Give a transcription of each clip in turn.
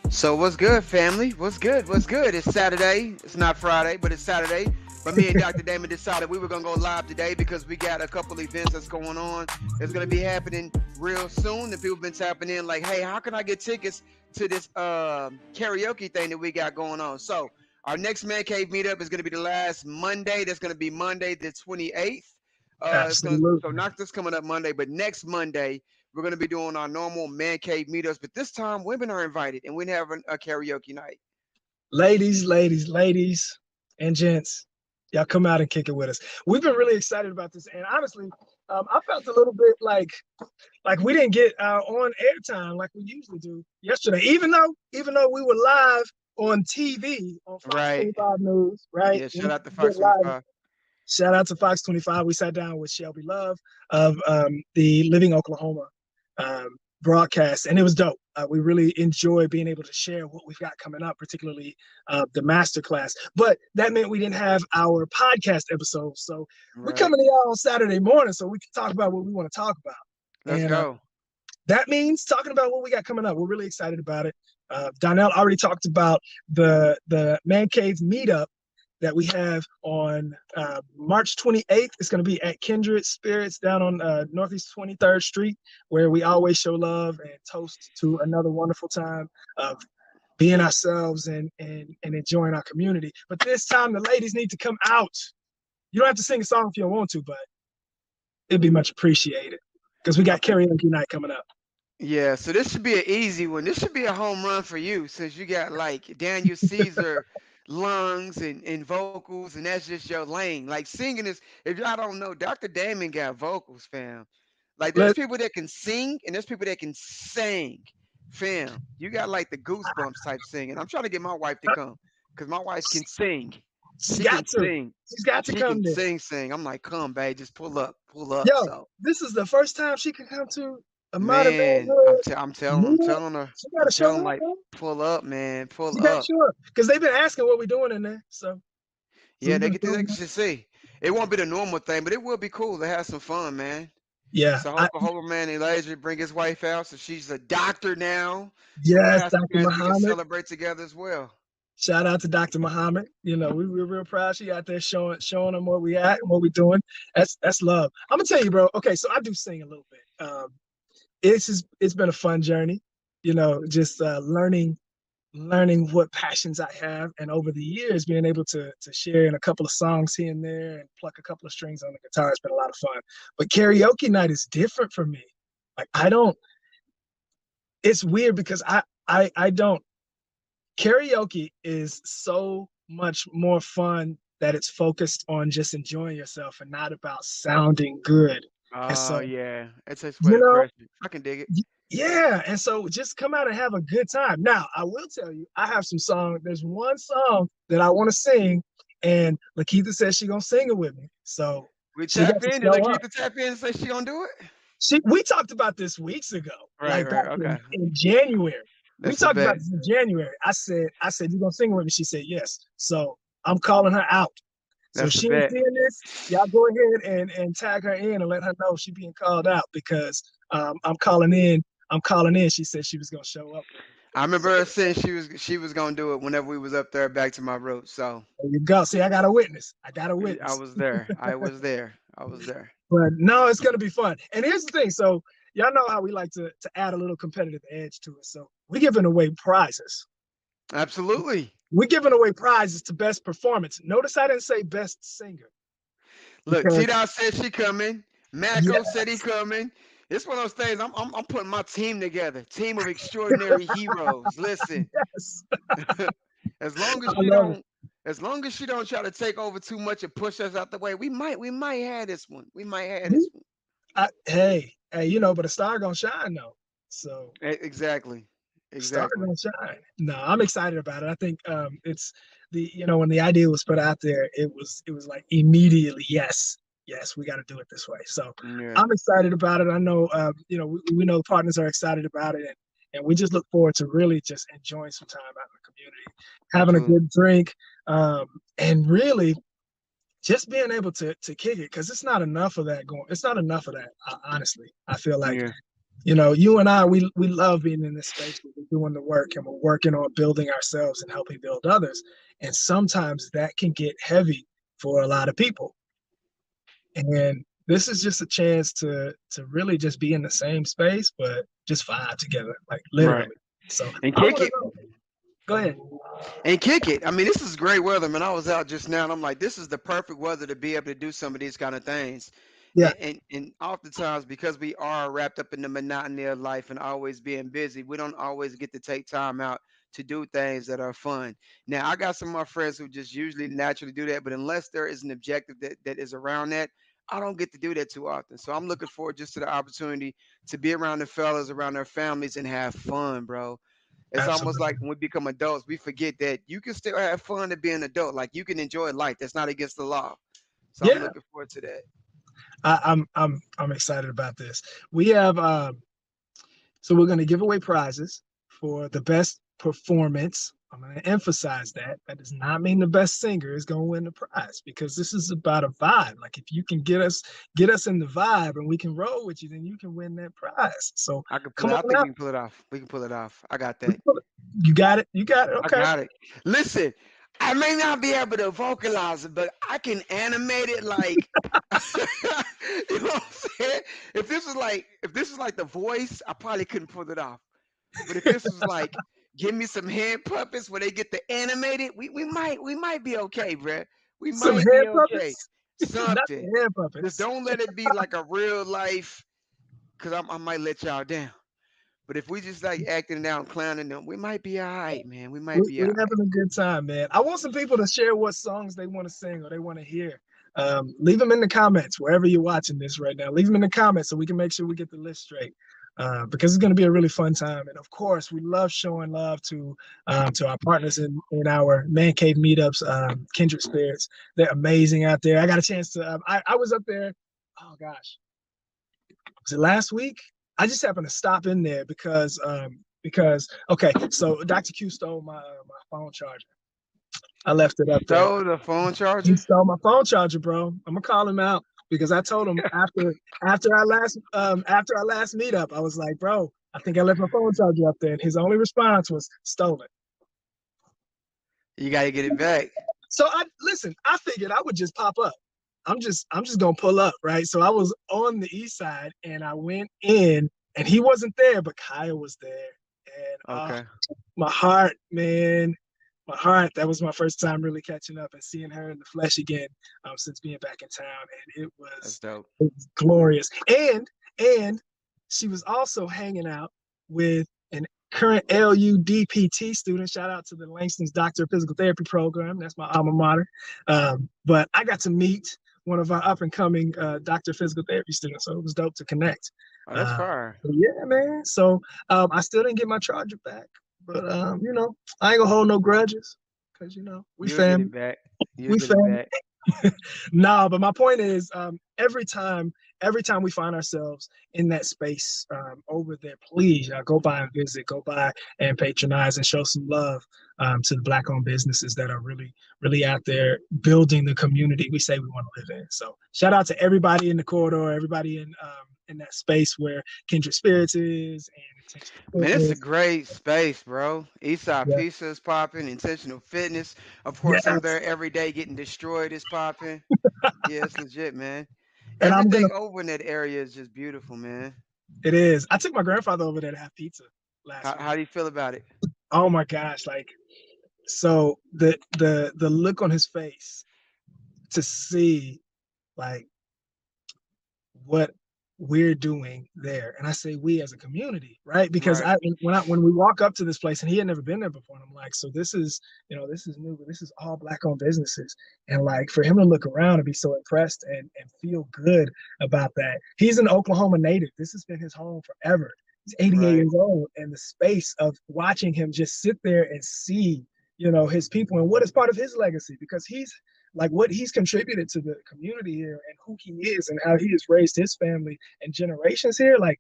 So what's good, family? What's good? What's good? It's Saturday. It's not Friday, but it's Saturday. But me and Dr. Damon decided we were gonna go live today because we got a couple events that's going on. It's gonna be happening real soon. And people been tapping in like, hey, how can I get tickets to this karaoke thing that we got going on? So our next Man Cave meetup is gonna be the last Monday. That's gonna be Monday the 28th. It's gonna so Absolutely. not this coming up Monday, but next Monday we're going to be doing our normal man cave meetups, but this time women are invited and we're having a karaoke night. Ladies, and gents, y'all come out and kick it with us. We've been really excited about this, and honestly, I felt a little bit like we didn't get on airtime like we usually do yesterday, even though we were live on TV on Fox Right. 25 News, right? Yeah. We Shout out to did Fox live. 25. Shout out to Fox 25. We sat down with Shelby Love of the Living Oklahoma um, broadcast, and it was dope. We really enjoy being able to share what we've got coming up, particularly the master class. But that meant we didn't have our podcast episodes. So we're Right. coming to y'all on Saturday morning so we can talk about what we want to talk about. Let's And go. that means talking about what we got coming up. We're really excited about it. Donnell already talked about the Man Cave meetup that we have on March 28th. It's going to be at Kindred Spirits down on Northeast 23rd Street, where we always show love and toast to another wonderful time of being ourselves and enjoying our community. But this time, the ladies need to come out. You don't have to sing a song if you don't want to, but it'd be much appreciated because we I got think, karaoke night coming up. yeah. So this should be an easy one. This should be a home run for you since you got like Daniel Caesar lungs and vocals, and that's just your lane. Like singing is, if y'all don't know, Dr. Damon got vocals, fam. Like there's Let people that can sing and there's people that can sing. Fam, you got like the goosebumps type singing. I'm trying to get my wife to come because my wife can sing. she's She can got to. sing. She's got to She can come there. sing. I'm like, come, babe, just pull up, pull up. Yo, So, this is the first time she can come to a modern man, manhood I'm meetup. telling her, She I'm gotta show telling up, like, man. pull up, man, pull She gotta up. show up because they've been asking what we're doing in there. So Yeah, we're gonna throw they them can up. just see. It won't be the normal thing, but it will be cool to have some fun, man. Yeah, So Oklahoma man Elijah bring his wife out. So she's a doctor now. So we'll yes, have some Dr. things we can Muhammad. celebrate together as well. Shout out to Dr. Muhammad. We're real proud she out there showing them where we at and what we're doing. That's love. I'm gonna tell you, bro. Okay, so I do sing a little bit. It's been a fun journey. Just learning what passions I have, and over the years being able to share in a couple of songs here and there and pluck a couple of strings on the guitar has been a lot of fun. But karaoke night is different for me. Like I don't. It's weird because I don't. Karaoke is so much more fun that it's focused on just enjoying yourself and not about sounding good. And Oh so, yeah, it's a way you to know, press it. I can dig it. yeah, and so just come out and have a good time. Now, I will tell you, I have some songs. There's one song that I want to sing, and Lakeitha says she's gonna sing it with me. So We she got tap to in. Did show up. Lakeitha tap in and say she gonna do it? We talked about this weeks ago, Right, like back right. Okay, in January. We that's a talked about bet. this in January. I said, you're gonna sing with me. She said yes. So I'm calling her out. So if That's a she ain't bet. seeing this, y'all go ahead and tag her in and let her know she being called out because I'm calling in. I'm calling in. She said she was gonna show up with me. I remember So her saying she was gonna do it whenever we was up there back to my roots. So there you go. See, I got a witness. I got a I witness. was there. I was there. I was there. But no, it's gonna be fun. And here's the thing. So y'all know how we like to add a little competitive edge to it. So we're giving away prizes. Absolutely. We're giving away prizes to best performance. Notice I didn't say best singer Look, T because Dot said she coming. Mako said he yes, coming. It's one of those things. I'm putting my team together. Team of extraordinary heroes. Listen, yes, as long I as she love it. don't, as long as she don't try to take over too much and push us out the way, we might have this one. We might have this one. Hey, but a star gonna shine though. So Exactly. star Exactly. gonna shine. No, I'm excited about it. I think it's when the idea was put out there, it was like immediately yes, we got to do it this way. So Yeah. I'm excited about it. I know we know the partners are excited about it, and we just look forward to really just enjoying some time out in the community, having a Absolutely. good drink, and really just being able to kick it because it's not enough of that going. It's not enough of that. Honestly, I feel like Yeah. You know, you and I, we love being in this space where we're doing the work and we're working on building ourselves and helping build others. And sometimes that can get heavy for a lot of people. And this is just a chance to really just be in the same space, but just vibe together, like Right. literally. So And I kick want to it. know. Go ahead. And kick it. I mean, this is great weather, man. I was out just now and I'm like, this is the perfect weather to be able to do some of these kind of things. Yeah, And oftentimes because we are wrapped up in the monotony of life and always being busy, we don't always get to take time out to do things that are fun. Now, I got some of my friends who just usually naturally do that, but unless there is an objective that is around that, I don't get to do that too often. So I'm looking forward just to the opportunity to be around the fellas, around their families, and have fun, bro. It's almost absolutely. like when we become adults, we forget that you can still have fun to be an adult. Like you can enjoy life. That's not against the law. So I'm Yeah, looking forward to that. I'm excited about this. We have so we're going to give away prizes for the best performance. I'm going to emphasize that. That does not mean the best singer is going to win the prize because this is about a vibe. Like if you can get us in the vibe and we can roll with you, then you can win that prize. So I can pull come it. on I think we out. can pull it off. We can pull it off. I got that. You got it. You got it. I Okay. got it. Listen, I may not be able to vocalize it, but I can animate it like you know what I'm saying? If this is like the voice, I probably couldn't pull it off. But if this was like give me some hand puppets where they get to animate it, we might be okay, bruh. We Some might be hand okay. puppets. Not Something. the hand Just puppets. don't let it be like a real life, cause I might let y'all down. But if we just like acting it out, clowning them, we might be all right, man. We might be all We're right. having a good time, man. I want some people to share what songs they want to sing or they want to hear. Leave them in the comments wherever you're watching this right now. Leave them in the comments so we can make sure we get the list straight. Because it's going to be a really fun time, and of course, we love showing love to our partners in our man cave meetups. Kindred Spirits, they're amazing out there. I got a chance to. I was up there. Oh gosh, was it last week? I just happened to stop in there because okay, so Dr. Q stole my phone charger. I left it up there. Stole the phone He charger. stole my phone charger, bro. I'm gonna call him out because I told him after our last meetup, I was like, bro, I think I left my phone charger up there, and his only response was stolen. You gotta get it back. So I listen. I figured I would just pop up. I'm just gonna pull up, right? So I was on the east side, and I went in, and he wasn't there, but Kaya was there, and Okay, my heart, man, my heart. That was my first time really catching up and seeing her in the flesh again since being back in town, and it that's was, dope. it was glorious. And she was also hanging out with an current LUDPT student. Shout out to the Langston's Doctor of Physical Therapy program. That's my alma mater. But I got to meet one of our up and coming Doctor of Physical Therapy students, so it was dope to connect. Oh, that's Uh, fire. yeah, man. So I still didn't get my charger back, but I ain't gonna hold no grudges because we You'll get family. it back. You'll We get it family. back. No, but my point is, every time we find ourselves in that space over there, please go by and visit, go by and patronize and show some love to the Black-owned businesses that are really, really out there building the community we say we want to live in. So shout out to everybody in the corridor, everybody in that space where Kindred Spirits is and Intentional Man, it's a Fitness. great space, bro. Eastside Yeah, Pizza is popping. Intentional Fitness. Of course, I'm yes, there every day getting destroyed is popping. Yeah, it's legit, man. and I'm gonna. Everything over in that area is just beautiful, man. It is. I took my grandfather over there to have pizza last How week. do you feel about it? Oh my gosh, like so the look on his face to see like what we're doing there, and I say we as a community, right? Because Right, when we walk up to this place, and he had never been there before, and I'm like, so this is new, but this is all Black owned businesses, and like for him to look around and be so impressed and feel good about that. He's an Oklahoma native. This has been his home forever. He's 88 right, years old, and the space of watching him just sit there and see his people and what is part of his legacy, because he's like what he's contributed to the community here and who he is and how he has raised his family and generations here, like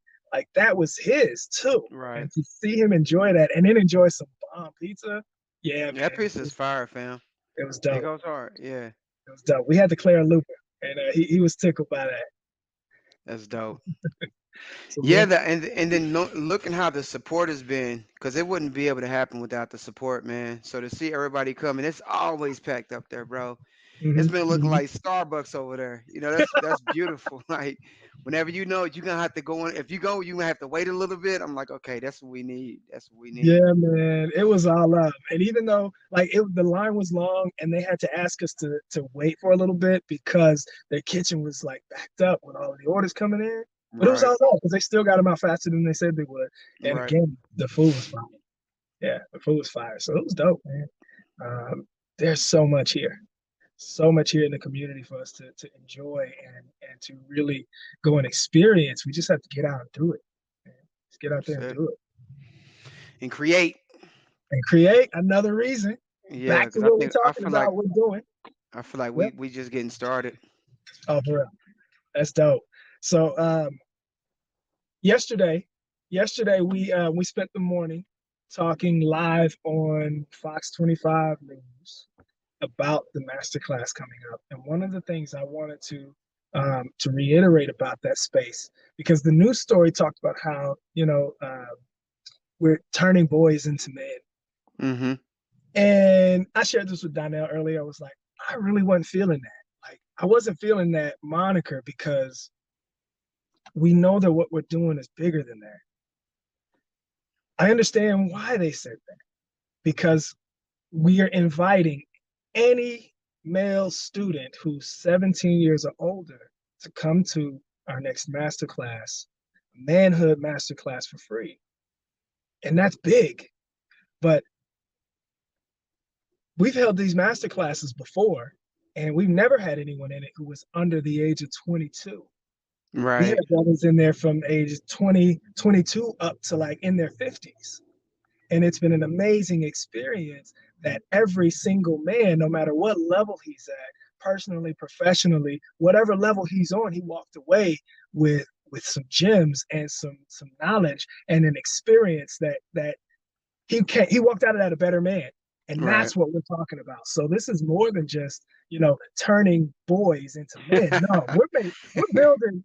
that was his too. right. And to see him enjoy that and then enjoy some bomb pizza, yeah, man, That piece is fire, fam. it was It dope. goes hard. Yeah, It was dope. We had to clear a looper, and he was tickled by that. That's dope. So Yeah, we're and then looking how the support has been, because it wouldn't be able to happen without the support, man. So to see everybody coming, it's always packed up there, bro. It's mhm, been looking mhm. like Starbucks over there. That's beautiful. Like whenever you know you're gonna have to go in. If you go, you gonna have to wait a little bit. I'm like, okay, that's what we need. That's what we need. Yeah, man, it was all up. And even though like the line was long and they had to ask us to wait for a little bit because their kitchen was like backed up with all of the orders coming in. But it was Right, all up because they still got them out faster than they said they would. And right. again, the food was fire. Yeah, the food was fire. So it was dope, man. There's so much here in the community for us to enjoy and to really go and experience. We just have to get out and do it. Man. Just get out That's there and it. do it And create. and create another reason. Yeah, Back to because what we're talking about. We're doing. I feel like Yep. we just getting started. Oh, for real. That's dope. So yesterday, we spent the morning talking live on Fox 25 News about the masterclass coming up. And one of the things I wanted to reiterate about that space, because the news story talked about how we're turning boys into men. Mm-hmm. And I shared this with Donnell earlier. I was like, I really wasn't feeling that. Like, I wasn't feeling that moniker because we know that what we're doing is bigger than that. I understand why they said that because we are inviting any male student who's 17 years or older to come to our next masterclass, manhood masterclass for free. And that's big. But we've held these masterclasses before, and we've never had anyone in it who was under the age of 22. We had Right. brothers in there from age 20, 22 up to like in their 50s. And it's been an amazing experience that every single man, no matter what level he's at, personally, professionally, whatever level he's on, he walked away with some gems and some knowledge and an experience that he walked out of that a better man. And Right. that's what we're talking about. So this is more than just, turning boys into men. No, we're building,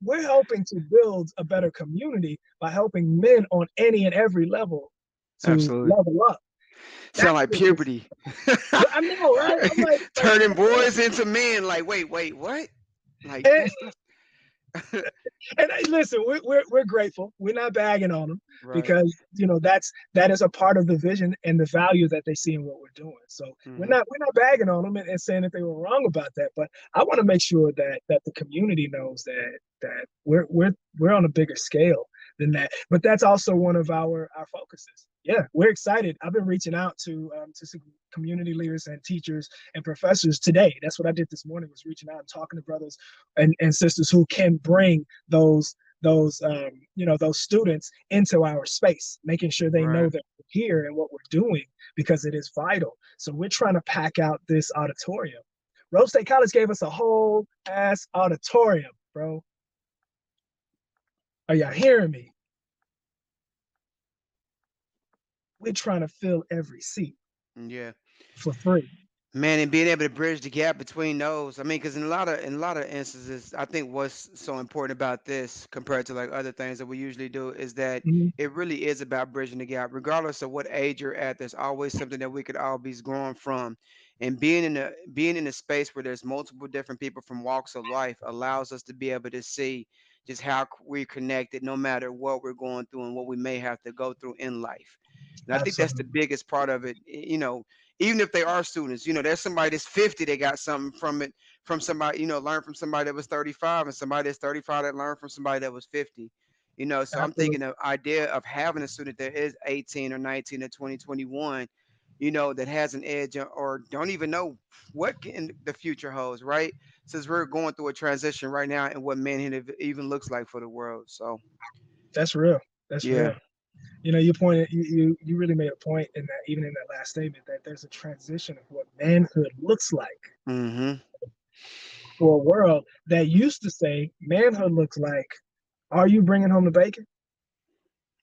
we're helping to build a better community by helping men on any and every level to Absolutely. level up. Sound That's like what this. puberty. I know, right? I'm like, Turning boys into men. Like, wait, what? Like and, that's and listen, we're grateful. We're not bagging on them right. because that is a part of the vision and the value that they see in what we're doing. So we're Mm-hmm. not bagging on them and saying that they were wrong about that. But I want to make sure that the community knows that we're on a bigger scale than that. But that's also one of our focuses. Yeah, we're excited. I've been reaching out to some community leaders and teachers and professors today. That's what I did this morning, was reaching out and talking to brothers and sisters who can bring those students into our space, making sure they know Right. that we're here and what we're doing because it is vital. So we're trying to pack out this auditorium. Rose State College gave us a whole ass auditorium, bro. Are y'all hearing me? We're trying to fill every seat Yeah. for free. Man, and being able to bridge the gap between those. I mean, because in a lot of instances, I think what's so important about this compared to like other things that we usually do is that Mhm. it really is about bridging the gap, regardless of what age you're at. There's always something that we could all be growing from, and being in a space where there's multiple different people from walks of life allows us to be able to see just how we're connected, no matter what we're going through and what we may have to go through in life. And I think that's the Absolutely. biggest part of it. Even if they are students, there's somebody that's 50 that got something from it, from somebody, learned from somebody that was 35, and somebody that's 35 that learned from somebody that was 50. So I'm thinking Absolutely. the idea of having a student that is 18 or 19 or 20, 21, that has an edge or don't even know what in the future holds, right? Since we're going through a transition right now and what manhood even looks like for the world. So, That's real. That's yeah. real. You pointed you really made a point in that, even in that last statement, that there's a transition of what manhood looks like Mm-hmm. for a world that used to say manhood looks like, are you bringing home the bacon,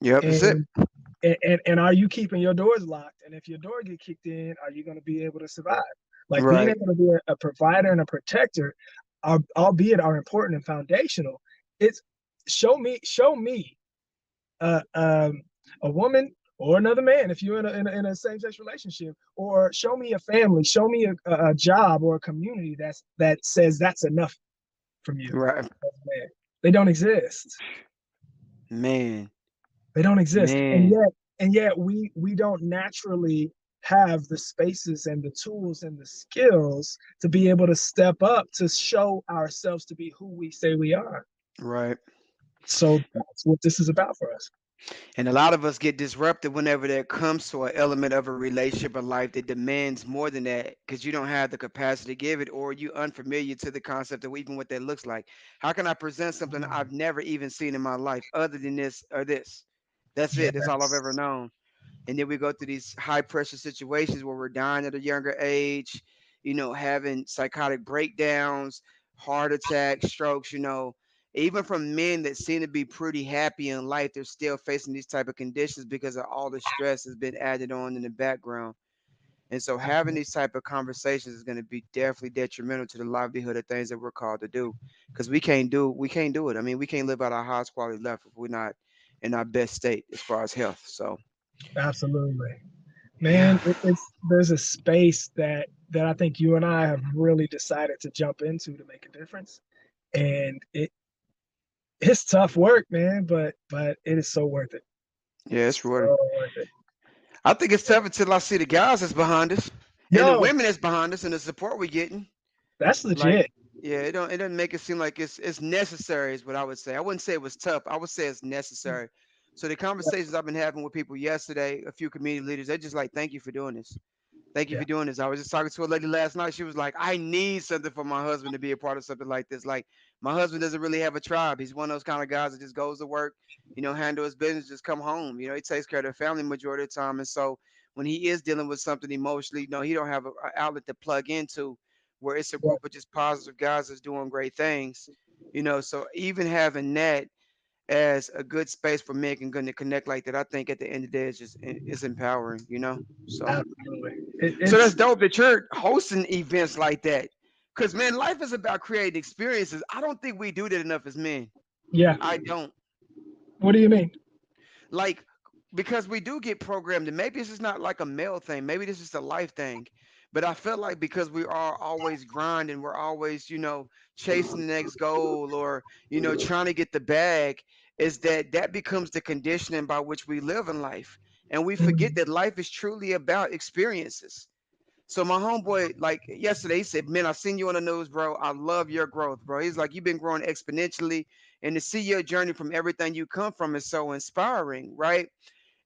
Yep, that's it. and and are you keeping your doors locked, and if your door get kicked in, are you going to be able to survive? Like, being Right. able to be a provider and a protector, albeit are important and foundational, it's show me uh, um, a woman or another man if you're in a same-sex relationship, or show me a family, show me a job or a community that says that's enough from you. Right. Man, they don't exist. Man. They don't exist. Man. And yet we don't naturally have the spaces and the tools and the skills to be able to step up to show ourselves to be who we say we are. Right. So that's what this is about for us. And a lot of us get disrupted whenever there comes to an element of a relationship or life that demands more than that because you don't have the capacity to give it, or you unfamiliar to the concept of even what that looks like. How can I present something I've never even seen in my life other than this or this? That's it. That's all I've ever Yes, known. And then we go through these high pressure situations where we're dying at a younger age, having psychotic breakdowns, heart attacks, strokes, even from men that seem to be pretty happy in life, they're still facing these type of conditions because of all the stress that's been added on in the background. And so having these type of conversations is going to be definitely detrimental to the livelihood of things that we're called to do, because we can't do it. I mean, we can't live out our highest quality life if we're not in our best state as far as health. So absolutely, yeah. man. It's there's a space that I think you and I have really decided to jump into to make a difference, and it's tough work, man, but it is so worth it. Yeah, it's rewarding. So worth it. I think it's tough until I see the guys that's behind us and the Yo, women that's behind us and the support we're getting. that's Like, legit. yeah, it doesn't make it seem like it's necessary is what I would say. I wouldn't say it was tough. I would say it's necessary. So the conversations I've been having with people yesterday, a few community leaders, they're just like, thank you for doing this. Thank you Yeah, for doing this. I was just talking to a lady last night. She was like, I need something for my husband to be a part of something like this. Like, my husband doesn't really have a tribe. He's one of those kind of guys that just goes to work, handle his business, just come home. He takes care of the family majority of the time. And so when he is dealing with something emotionally, he don't have an outlet to plug into where it's a yeah, group of just positive guys that's doing great things. So even having that as a good space for men can to connect like that, I think at the end of the day, it's empowering. So. absolutely. So that's It's dope that you're hosting events like that. Cause man, life is about creating experiences. I don't think we do that enough as men. yeah. I don't. What do you mean? Like, because we do get programmed, and maybe it's just not like a male thing. Maybe this is a life thing. But I feel like because we are always grinding, we're always, chasing the next goal, or, trying to get the bag, is that becomes the conditioning by which we live in life. And we forget Mhm. that life is truly about experiences. So my homeboy, like yesterday, he said, "Man, I seen you on the news, bro. I love your growth, bro." He's like, "You've been growing exponentially, and to see your journey from everything you come from is so inspiring, right?"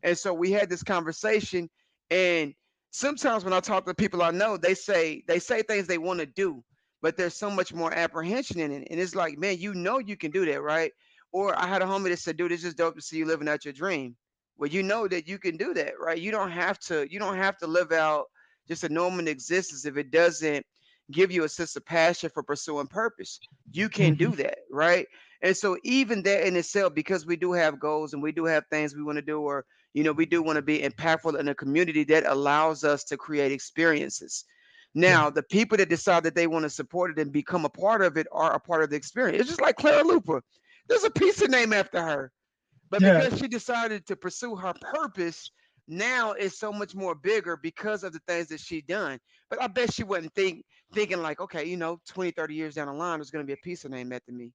And so we had this conversation, and sometimes when I talk to people I know, they say things they want to do, but there's so much more apprehension in it, and it's like, man, you can do that, right? Or I had a homie that said, "Dude, it's just dope to see you living out your dream." Well, you know that you can do that, right? You don't have to live out just a normal existence if it doesn't give you a sense of passion for pursuing purpose. You can Mhm. do that, right? And so even that in itself, because we do have goals and we do have things we want to do, or we do want to be impactful in a community, that allows us to create experiences. Yeah, Now, the people that decide that they want to support it and become a part of it are a part of the experience. It's just like Clara Luper. There's a pizza named after her. But yeah, because she decided to pursue her purpose, now it's so much more bigger because of the things that she done. But I bet she wasn't thinking like, okay, 20, 30 years down the line, there's gonna be a pizza named after me.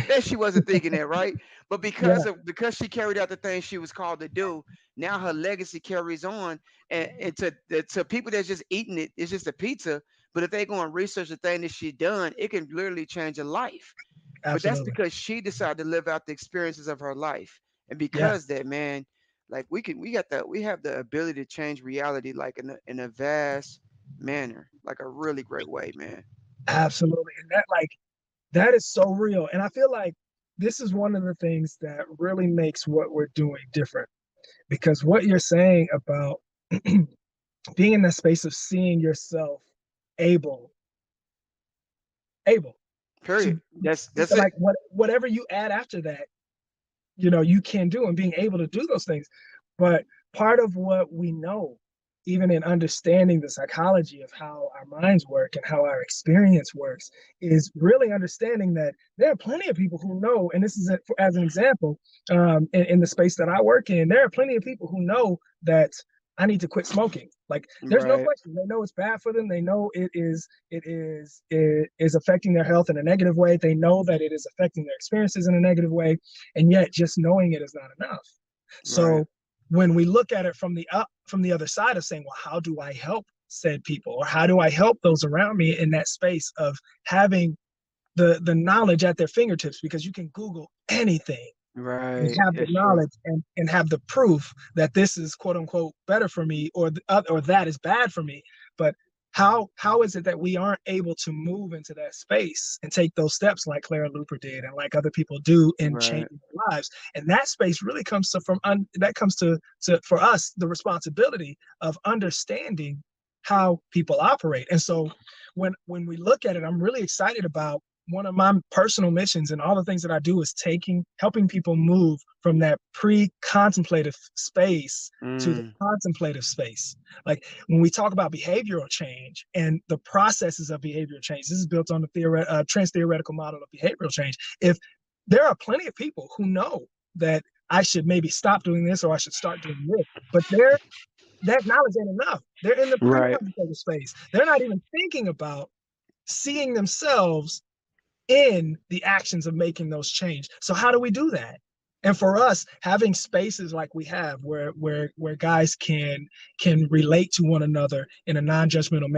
Bet she wasn't thinking that, right? But yeah, because she carried out the things she was called to do, now her legacy carries on, and to people that's just eating it, it's just a pizza. But if they go and research the thing that she done, it can literally change a life. But that's absolutely. because she decided to live out the experiences of her life. And Yeah, because that, man, like we have the ability to change reality like in a vast manner, like a really great way, man. absolutely. And that is so real. And I feel like this is one of the things that really makes what we're doing different, because what you're saying about being in that space of seeing yourself able able Period. to That's it. like whatever you add after that, you can do, and being able to do those things. But part of what we know even in understanding the psychology of how our minds work and how our experience works, is really understanding that there are plenty of people who know, and this is as an example, in the space that I work in, there are plenty of people who know that I need to quit smoking. Like, there's no Right. question. They know it's bad for them. They know it is affecting their health in a negative way. They know that it is affecting their experiences in a negative way, and yet just knowing it is not enough. Right. So when we look at it from the other side of saying, well, how do I help said people, or how do I help those around me in that space of having the knowledge at their fingertips, because you can Google anything and Right. have the It's true. knowledge and have the proof that this is quote unquote better for me, or that is bad for me. But how is it that we aren't able to move into that space and take those steps like Clara Luper did and like other people do in Right. changing their lives? And that space really comes to for us the responsibility of understanding how people operate. And so when we look at it, I'm really excited about one of my personal missions and all the things that I do is helping people move from that pre-contemplative space to the Mm. contemplative space. Like, when we talk about behavioral change and the processes of behavioral change, this is built on the trans-theoretical model of behavioral change. If there are plenty of people who know that I should maybe stop doing this or I should start doing this, but that knowledge ain't enough. They're in the Right. pre-contemplative space. They're not even thinking about seeing themselves in the actions of making those change. So how do we do that? And for us, having spaces like we have where guys can relate to one another in a non-judgmental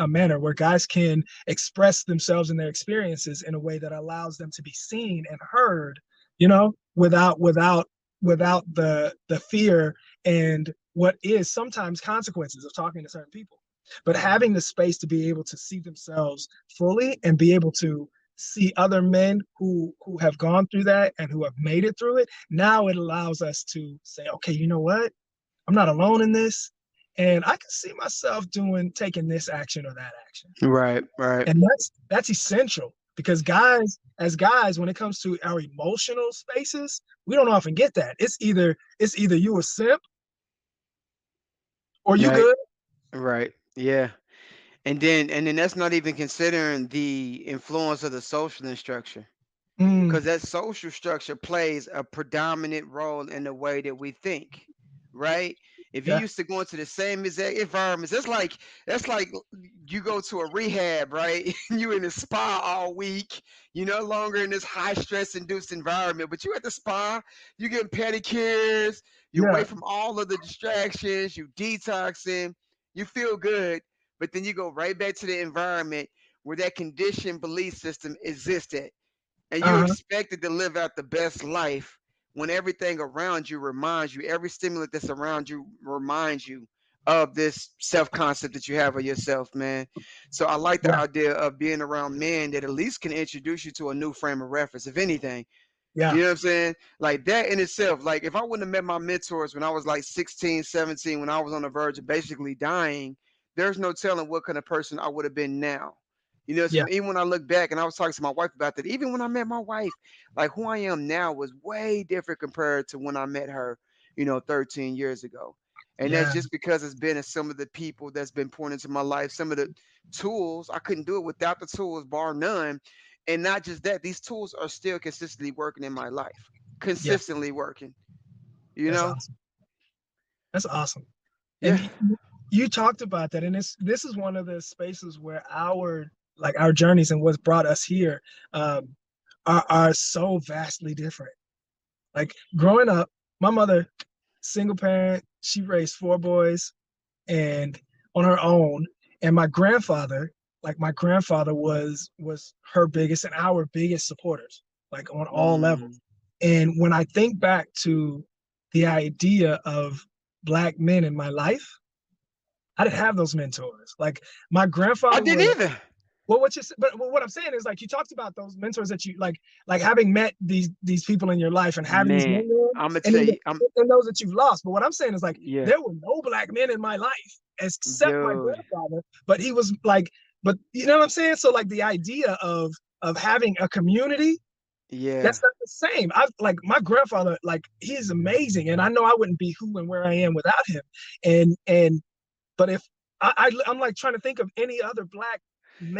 manner where guys can express themselves and their experiences in a way that allows them to be seen and heard, without the fear and what is sometimes consequences of talking to certain people. But having the space to be able to see themselves fully and be able to see other men who have gone through that and who have made it through it, now it allows us to say, okay, you know what? I'm not alone in this. And I can see myself taking this action or that action. Right. Right. And that's essential, because as guys, when it comes to our emotional spaces, we don't often get that. It's either you a simp or you Right. good. Right. Yeah. And then that's not even considering the influence of the social structure. Mm, Because that social structure plays a predominant role in the way that we think, right? If you yeah. used to go into the same exact environments, that's like you go to a rehab, right? You in the spa all week. You're no longer in this high stress induced environment, but you at the spa, you getting pedicures, you're away Yeah. from all of the distractions, you detoxing, you feel good, but then you go right back to the environment where that conditioned belief system existed, and you Uh-huh. expected to live out the best life when everything around you reminds you, every stimulant that's around you reminds you of this self concept that you have of yourself, man. So I like the Yeah. idea of being around men that at least can introduce you to a new frame of reference, if anything. Yeah. You know what I'm saying? Like that in itself, like if I wouldn't have met my mentors when I was like 16, 17, when I was on the verge of basically dying, there's no telling what kind of person I would have been now. You know, Yeah. so even when I look back, and I was talking to my wife about that, even when I met my wife, like who I am now was way different compared to when I met her, 13 years ago. And that's Yeah. just because it's been some of the people that's been poured into my life, some of the tools. I couldn't do it without the tools, bar none. And not just that, these tools are still consistently working in my life, Yeah. consistently working, you That's know? awesome. That's awesome. And Yeah. you talked about that, and this is one of the spaces where our journeys and what's brought us here um, are so vastly different. Like, growing up, my mother, single parent, she raised four boys and on her own, and my grandfather was her biggest and our biggest supporters, like on all levels. Mm. And when I think back to the idea of Black men in my life, I didn't have those mentors. Like, my I grandfather didn't was, either. well, but what I'm saying is, like, you talked about those mentors that you like having met these people in your life and having these Man, mentors, I'm gonna and tell even you, and those that you've lost. But what I'm saying is, like, yeah, there were no Black men in my life except my dude. grandfather. But he was like, but you know what I'm saying? So, like, the idea of having a community Yeah. That's not the same. I like my grandfather, like he's amazing, and I know I wouldn't be who and where I am without him. And but if I'm like trying to think of any other black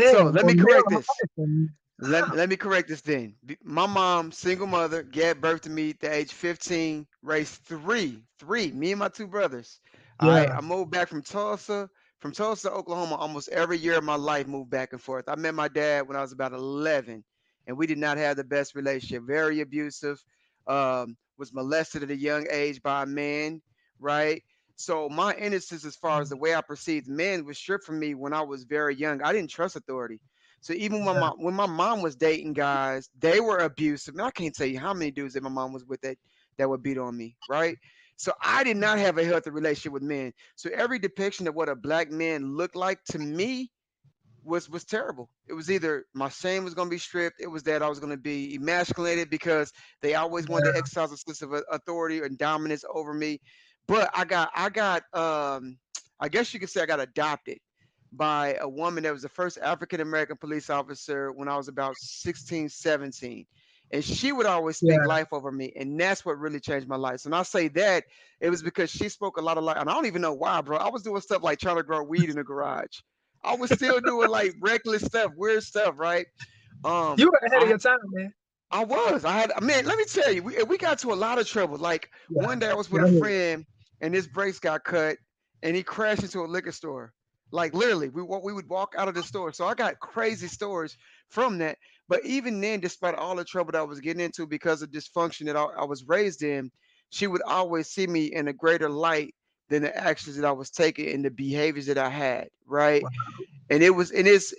So men let or me male correct in my this. life, and Let me correct this then. My mom, single mother, gave birth to me at the age 15, raised three, me and my two brothers. All right. yeah, I moved back from Tulsa, Oklahoma, almost every year of my life, moved back and forth. I met my dad when I was about 11, and we did not have the best relationship. Very abusive. Was molested at a young age by a man, right? So my innocence, as far as the way I perceived men, was stripped from me when I was very young. I didn't trust authority. So even yeah, when my mom was dating guys, they were abusive. Man, I can't tell you how many dudes that my mom was with that would beat on me, right? So I did not have a healthy relationship with men. So every depiction of what a black man looked like to me was terrible. It was either my shame was going to be stripped, it was that I was going to be emasculated because they always wanted to yeah, exercise a sense of authority and dominance over me. But I guess you could say I got adopted by a woman that was the first African American police officer when I was about 16, 17. And she would always speak yeah. life over me. And that's what really changed my life. So when I say that, it was because she spoke a lot of life. And I don't even know why, bro. I was doing stuff like trying to grow weed in the garage. I was still doing like reckless stuff, weird stuff, right? You were ahead of I your time, man. I was. I had, man, let me tell you, we got to a lot of trouble. Like Yeah, one day I was yeah, with a friend and his brakes got cut and he crashed into a liquor store. Like literally, we would walk out of the store. So I got crazy stories from that. But even then, despite all the trouble that I was getting into because of dysfunction that I was raised in, she would always see me in a greater light than the actions that I was taking and the behaviors that I had, right? And it's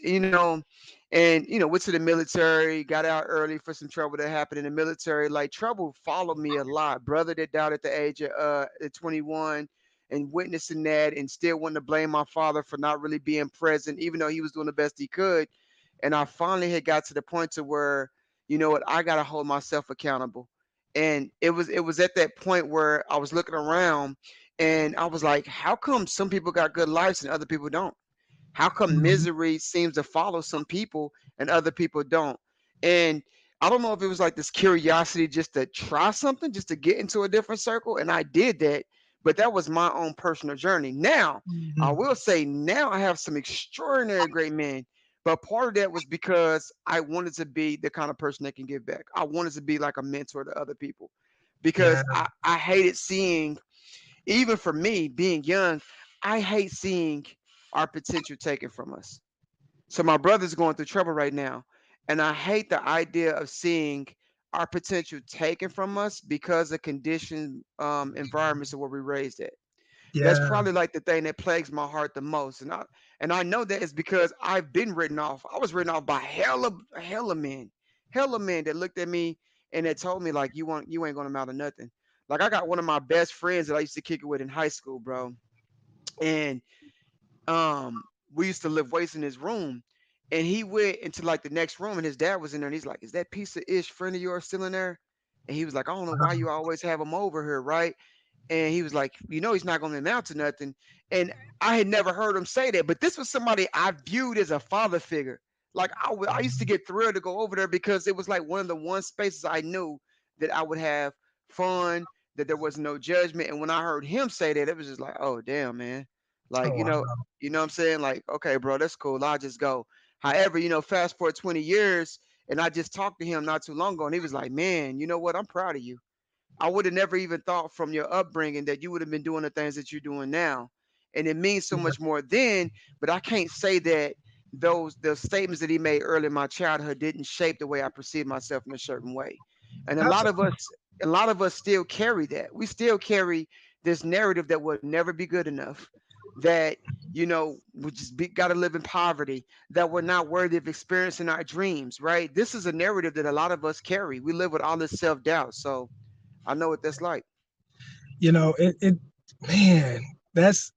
and went to the military, got out early for some trouble that happened in the military. Like trouble followed me a lot. Brother that died at the age of at 21, and witnessing that and still wanting to blame my father for not really being present even though he was doing the best he could. And I finally had got to the point to where, you know what, I got to hold myself accountable. And it was at that point where I was looking around and I was like, how come some people got good lives and other people don't? How come mhm, misery seems to follow some people and other people don't? And I don't know if it was like this curiosity just to try something, just to get into a different circle. And I did that, but that was my own personal journey. Now, I mhm. will say, now I have some extraordinary great men. But part of that was because I wanted to be the kind of person that can give back. I wanted to be like a mentor to other people Yeah, because I hated seeing, even for me being young, I hate seeing our potential taken from us. So my brother's going through trouble right now, and I hate the idea of seeing our potential taken from us because of conditioned environments of where we raised at. That's yeah, probably like the thing that plagues my heart the most, and I know that is because I've been written off. I was written off by hella men that looked at me and that told me like you ain't gonna amount to nothing. Like I got one of my best friends that I used to kick it with in high school, bro, and we used to live weights in his room, and he went into like the next room and his dad was in there and he's like, is that piece of ish friend of yours still in there? And he was like, I don't know why you always have him over here, right? And he was like, he's not going to amount to nothing. And I had never heard him say that, but this was somebody I viewed as a father figure. Like I used to get thrilled to go over there because it was like one of the one spaces I knew that I would have fun, that there was no judgment. And when I heard him say that, it was just like, oh damn, man. Like, oh wow, what I'm saying? Like, okay, bro, that's cool. I'll just go. However, fast forward 20 years, and I just talked to him not too long ago, and he was like, man, you know what? I'm proud of you. I would have never even thought from your upbringing that you would have been doing the things that you're doing now. And it means so yeah, much more then, but I can't say that the statements that he made early in my childhood didn't shape the way I perceive myself in a certain way. And absolutely, a lot of us still carry that. We still carry this narrative that will never be good enough, that we just got to live in poverty, that we're not worthy of experiencing our dreams, right? This is a narrative that a lot of us carry. We live with all this self-doubt. So I know what that's like. it man, that's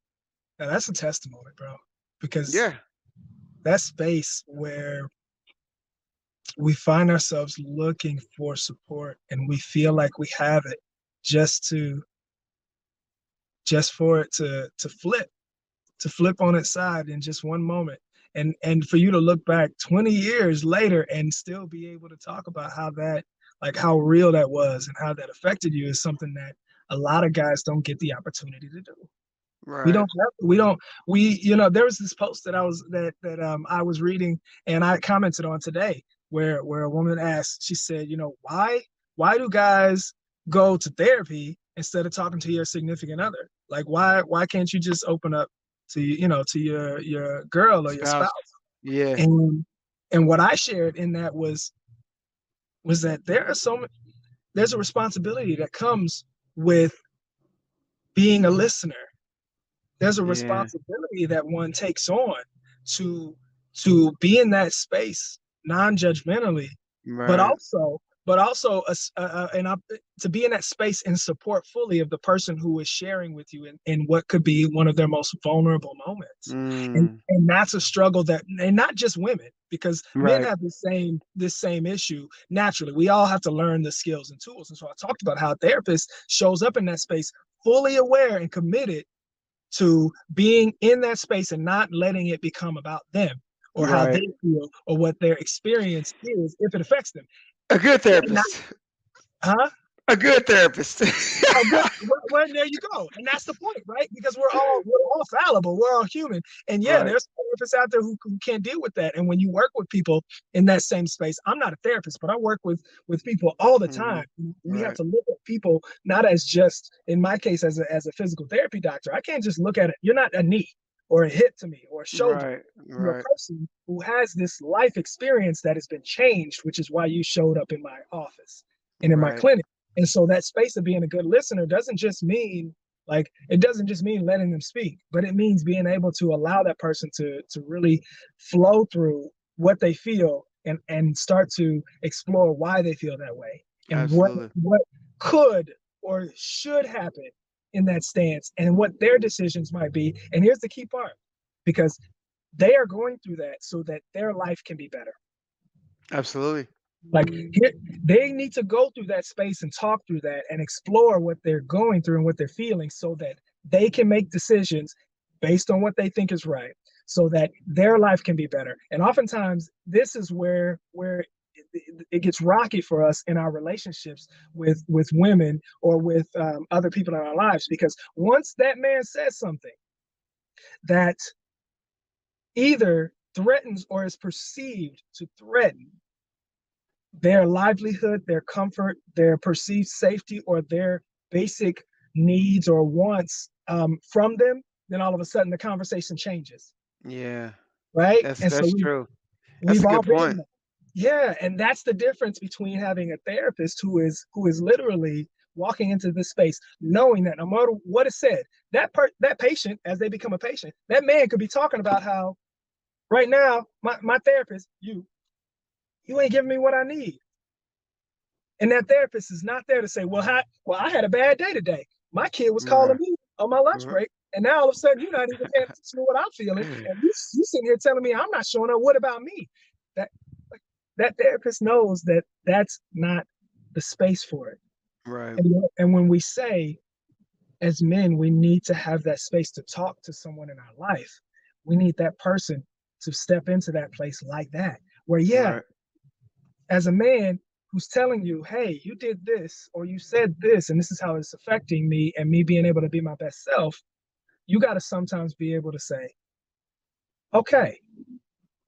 that's a testimony, bro, because Yeah. that space where we find ourselves looking for support and we feel like we have it just to just for it to flip on its side in just one moment, and for you to look back 20 years later and still be able to talk about how that like how real that was and how that affected you is something that a lot of guys don't get the opportunity to do. We Right. don't have, we don't, we, you know, there was this post that I was reading and I commented on today where a woman asked, she said, you know, why do guys go to therapy instead of talking to your significant other? Like, why can't you just open up to, you know, to your girl or your spouse? Spouse. Yeah. And what I shared in that was that there's a responsibility that comes with being a listener. There's a Yeah. responsibility that one takes on to to be in that space non-judgmentally, but Right. also to be in that space and support fully of the person who is sharing with you in what could be one of their most vulnerable moments. Mm. And that's a struggle that, and not just women, because men Right. have this same issue naturally. We all have to learn the skills and tools. And so I talked about how a therapist shows up in that space fully aware and committed to being in that space and not letting it become about them or how Right. they feel or what their experience is if it affects them. A good And not, therapist. huh? A good therapist. Oh, good. Well, there you go, and that's the point, right? Because we're all fallible, we're all human, and yeah, Right. there's therapists out there who can't deal with that. And when you work with people in that same space, I'm not a therapist, but I work with people all the Hmm. time. We have Right. to look at people not as just, in my case, as a physical therapy doctor. I can't just look at it. You're not a knee or a hip to me or a shoulder. Right. You're Right. a person who has this life experience that has been changed, which is why you showed up in my office and in my Right. clinic. And so that space of being a good listener doesn't just mean letting them speak, but it means being able to allow that person to really flow through what they feel and start to explore why they feel that way and what Absolutely. what could or should happen in that stance and what their decisions might be. And here's the key part, because they are going through that so that their life can be better. Absolutely. Like they need to go through that space and talk through that and explore what they're going through and what they're feeling so that they can make decisions based on what they think is right so that their life can be better. And oftentimes this is where it gets rocky for us in our relationships with women or with other people in our lives, because once that man says something that either threatens or is perceived to threaten their livelihood, their comfort, their perceived safety, or their basic needs or wants from them, then all of a sudden the conversation changes, Yeah. right? That's And so that's true. That's we've a all good been in point. that. Yeah, and that's the difference between having a therapist who is literally walking into this space, knowing that no matter what is said, that patient, as they become a patient, that man could be talking about how right now my therapist, you ain't giving me what I need. And that therapist is not there to say, well, I had a bad day today. My kid was calling Right. me on my lunch Right. break, and now all of a sudden you're not even paying attention to what I'm feeling, and you sitting here telling me I'm not showing up. What about me? That like, that therapist knows that that's not the space for it. Right. And when we say, as men, we need to have that space to talk to someone in our life, we need that person to step into that place like that, where yeah, Right. as a man who's telling you, hey, you did this or you said this, and this is how it's affecting me and me being able to be my best self, you got to sometimes be able to say, okay,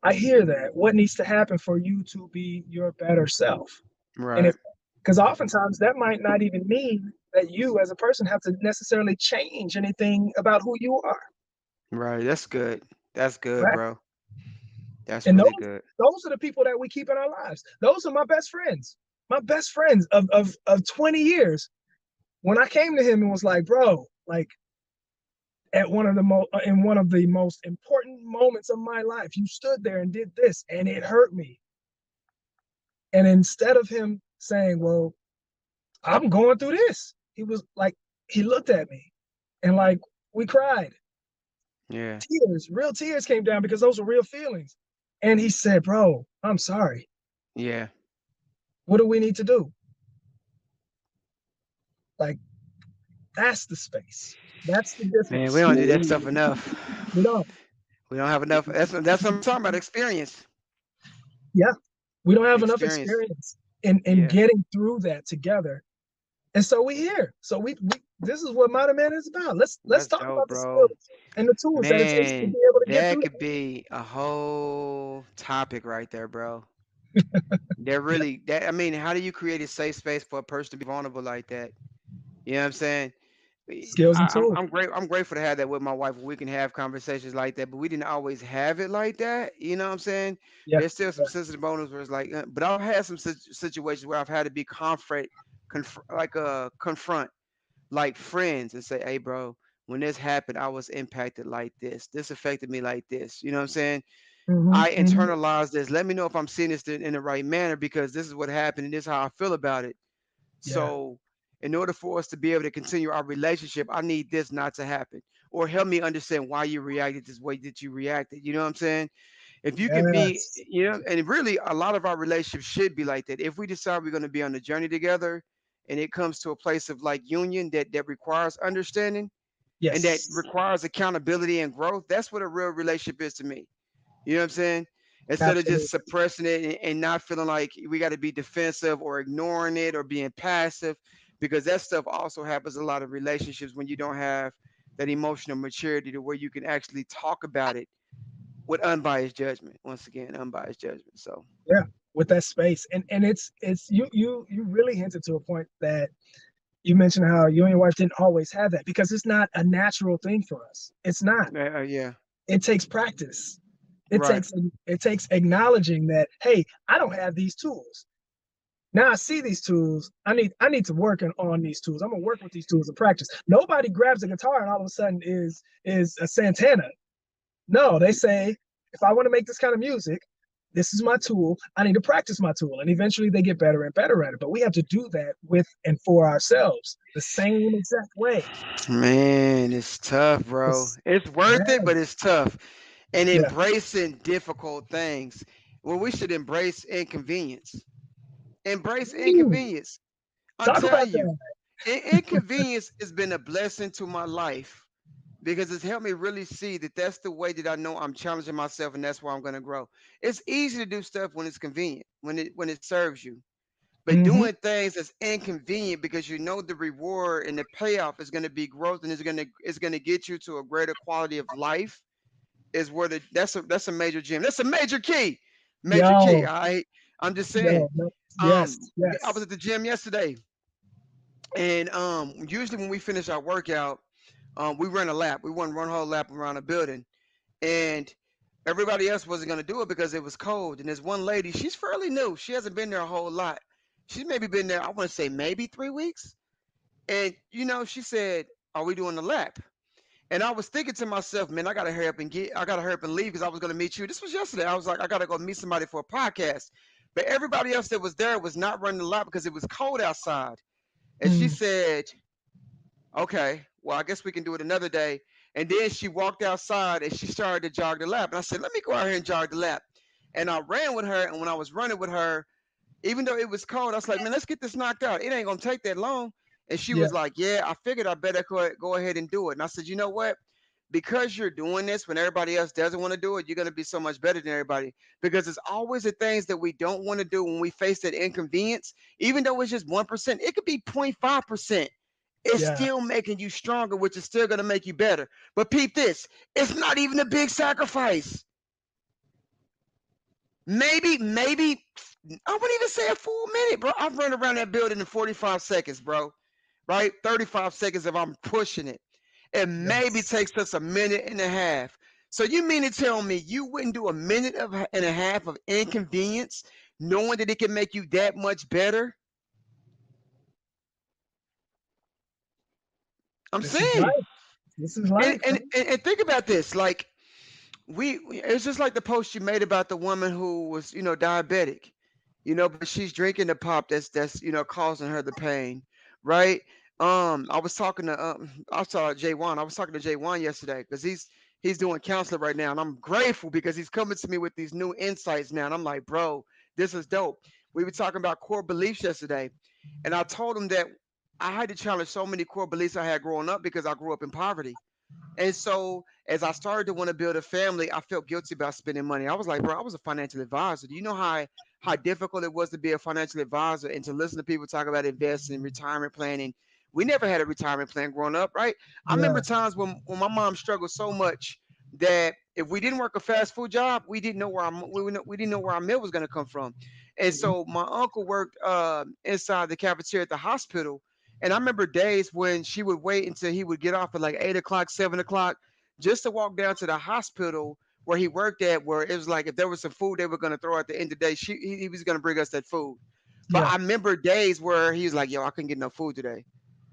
I hear that. What needs to happen for you to be your better self? And if, Right. because oftentimes that might not even mean that you as a person have to necessarily change anything about who you are, Right. That's good. That's good, right? bro. That's And really good. those are the people that we keep in our lives. Those are my best friends of 20 years. When I came to him and was like, bro, like at one of the most important moments of my life, you stood there and did this, and it hurt me. And instead of him saying, well, I'm going through this, he was like, he looked at me and like we cried. Yeah. Tears, real tears came down because those were real feelings. And he said, bro, I'm sorry. Yeah. What do we need to do? Like, that's the space. That's the Man, we difference. don't do that stuff enough. You know, We don't have enough. That's what I'm talking about. Experience. yeah, we don't have enough Experience. experience. and Yeah, getting through that together. And so we here. So we this is what Modern Man is about. Let's that's talk dope, about the bro. skills and the tools that it takes to Man, be able to get that through could be a whole topic right there, bro. They're that. really that. I mean, how do you create a safe space for a person to be vulnerable like that? You know what I'm saying? Skills and tools. I'm grateful to have that with my wife. We can have conversations like that, but we didn't always have it like that. You know what I'm saying? Yeah. There's still some sensitive moments where it's like, but I've had some situations where I've had to be confront like friends and say, hey, bro, when this happened, I was impacted like this. This affected me like this. You know what I'm saying? Hmm. I Hmm. internalize this. Let me know if I'm seeing this in the right manner because this is what happened and this is how I feel about it. Yeah. So, in order for us to be able to continue our relationship, I need this not to happen, or help me understand why you reacted this way that you reacted. You know what I'm saying? If you can be, Yes. you know, and really a lot of our relationships should be like that. If we decide we're going to be on the journey together, and it comes to a place of like union that requires understanding and that Yes. requires accountability and growth, that's what a real relationship is to me. You know what I'm saying? Instead of just Absolutely. suppressing it and not feeling like we got to be defensive or ignoring it or being passive, because that stuff also happens in a lot of relationships when you don't have that emotional maturity to where you can actually talk about it with unbiased judgment. Once again, unbiased judgment. So, Yeah. With that space. And it's you really hinted to a point that you mentioned how you and your wife didn't always have that because it's not a natural thing for us. It's not. yeah, It takes practice. It right. takes it takes acknowledging that, hey, I don't have these tools. Now I see these tools. I need to work on these tools. I'm gonna work with these tools and practice. Nobody grabs a guitar and all of a sudden is a Santana. No, they say if I want to make this kind of music, this is my tool. I need to practice my tool, and eventually they get better and better at it. But we have to do that with and for ourselves the same exact way. Man, it's tough, bro. It's, It's worth it, man, but it's tough. And yeah. embracing difficult things. Well, we should embrace inconvenience. Embrace Ooh, inconvenience. I'm talk about telling you, that. inconvenience has been a blessing to my life because it's helped me really see that that's the way that I know I'm challenging myself and that's where I'm going to grow. It's easy to do stuff when it's convenient, when it serves you. But Mm-hmm. doing things that's inconvenient because you know the reward and the payoff is going to be growth and it's going to get you to a greater quality of life is where that's a major gem. That's a major key. Major key. Yo, I'm just saying. yo, no, yes, Um, I was yes. at the gym yesterday, and usually when we finish our workout, we run a lap. We want to run a whole lap around the building, and everybody else wasn't going to do it because it was cold. And there's one lady. She's fairly new. She hasn't been there a whole lot. She's maybe been there. I want to say maybe 3 weeks. And she said, "Are we doing the lap?" And I was thinking to myself, man, I gotta hurry up and leave because I was gonna meet you. This was yesterday. I was like, I gotta go meet somebody for a podcast. But everybody else that was there was not running the lap because it was cold outside. And she Mm, said, okay, well, I guess we can do it another day. And then she walked outside and she started to jog the lap. And I said, let me go out here and jog the lap. And I ran with her. And when I was running with her, even though it was cold, I was like, man, let's get this knocked out. It ain't gonna take that long. And she yeah, was like, yeah, I figured I better go ahead and do it. And I said, you know what? Because you're doing this when everybody else doesn't want to do it, you're gonna be so much better than everybody. Because it's always the things that we don't want to do when we face that inconvenience, even though it's just 1%, it could be 0.5%. It's yeah. still making you stronger, which is still gonna make you better. But peep this, it's not even a big sacrifice. Maybe I wouldn't even say a full minute, bro. I've run around that building in 45 seconds, bro. Right? 35 seconds if I'm pushing it. It maybe Yes. takes us a minute and a half. So you mean to tell me you wouldn't do a minute and a half of inconvenience knowing that it can make you that much better? I'm This is saying. life. This is And, life, and, man. and think about this. Like, it's just like the post you made about the woman who was diabetic, but she's drinking the pop that's causing her the pain, right? I was talking to Jay1. I was talking to Jay1 yesterday because he's doing counseling right now, and I'm grateful because he's coming to me with these new insights now, and I'm like, bro, this is dope. We were talking about core beliefs yesterday, and I told him that I had to challenge so many core beliefs I had growing up because I grew up in poverty. And so as I started to want to build a family, I felt guilty about spending money. I was like, bro, I was a financial advisor. Do you know how difficult it was to be a financial advisor and to listen to people talk about investing, retirement planning. We never had a retirement plan growing up, right? I Yeah. remember times when my mom struggled so much that if we didn't work a fast food job, we didn't know we didn't know where our meal was going to come from. And Mhm. so my uncle worked inside the cafeteria at the hospital, and I remember days when she would wait until he would get off at like 8 o'clock, 7 o'clock, just to walk down to the hospital where he worked at, where it was like if there was some food they were going to throw at the end of the day, he was going to bring us that food. But Yeah. I remember days where he was like, "Yo, I couldn't get no food today."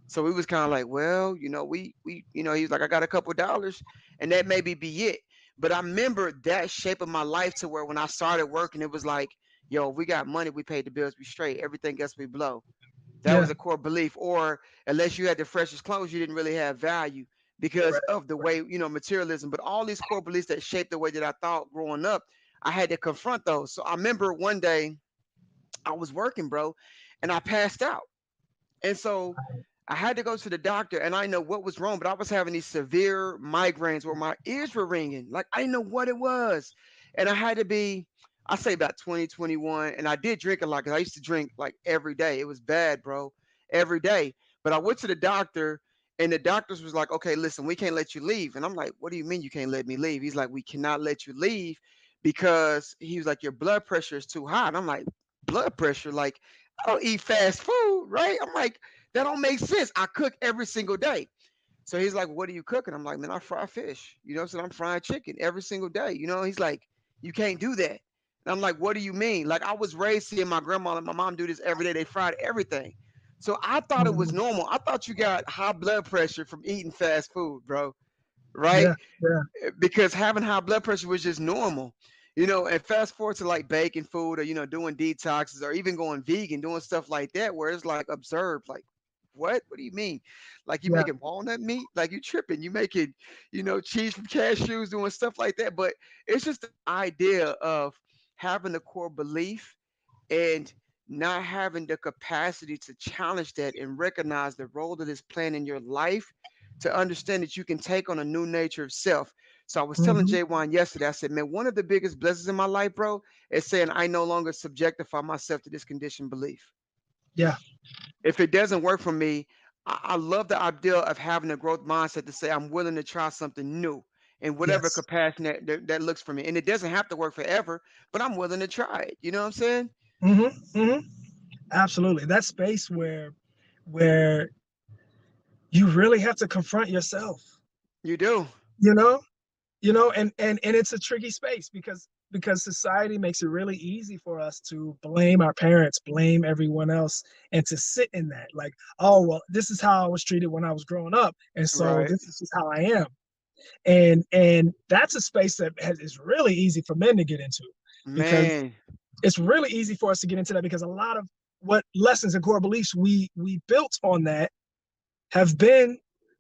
So we was kind of like, well, he was like, I got a couple dollars, and that maybe be it. But I remember that shaping my life to where when I started working, it was like, yo, if we got money, we paid the bills, we straight. Everything else we blow. That Yeah. was a core belief. Or unless you had the freshest clothes, you didn't really have value because Right. of the way, materialism. But all these core beliefs that shaped the way that I thought growing up, I had to confront those. So I remember one day I was working, bro, and I passed out. And so I had to go to the doctor, and I know what was wrong, but I was having these severe migraines where my ears were ringing. Like I didn't know what it was. And I had to be, I say about 2021. And I did drink a lot because I used to drink like every day. It was bad, bro. Every day. But I went to the doctor, and the doctors was like, okay, listen, we can't let you leave. And I'm like, what do you mean you can't let me leave? He's like, we cannot let you leave because he was like, your blood pressure is too high. And I'm like, blood pressure? Like, I don't eat fast food, right? I'm like, that don't make sense. I cook every single day. So he's like, what are you cooking? I'm like, man, I fry fish. You know what I'm saying? I'm frying chicken every single day. He's like, you can't do that. And I'm like, what do you mean? Like, I was raised seeing my grandma and my mom do this every day. They fried everything. So I thought it was Mhm. normal. I thought you got high blood pressure from eating fast food, bro. Right? Yeah. Yeah. Because having high blood pressure was just normal. And fast forward to like baking food or doing detoxes or even going vegan, doing stuff like that where it's like observed, like what do you mean? Like you Yeah. making walnut meat? Like you tripping. You making, cheese from cashews, doing stuff like that. But it's just the idea of having a core belief and not having the capacity to challenge that and recognize the role that it's playing in your life to understand that you can take on a new nature of self. So I was telling Hmm. J1 yesterday, I said, man, one of the biggest blessings in my life, bro, is saying I no longer subjectify myself to this conditioned belief. Yeah. If it doesn't work for me, I love the idea of having a growth mindset to say I'm willing to try something new in whatever Yes. capacity that looks for me. And it doesn't have to work forever, but I'm willing to try it. You know what I'm saying? Hmm. Hmm. Absolutely. That space where you really have to confront yourself. You do. You know, and it's a tricky space because society makes it really easy for us to blame our parents, blame everyone else, and to sit in that like, oh well, this is how I was treated when I was growing up, and so Right. this is just how I am. And that's a space that is really easy for men to get into because Man. it's really easy for us to get into that because a lot of what lessons and core beliefs we built on that have been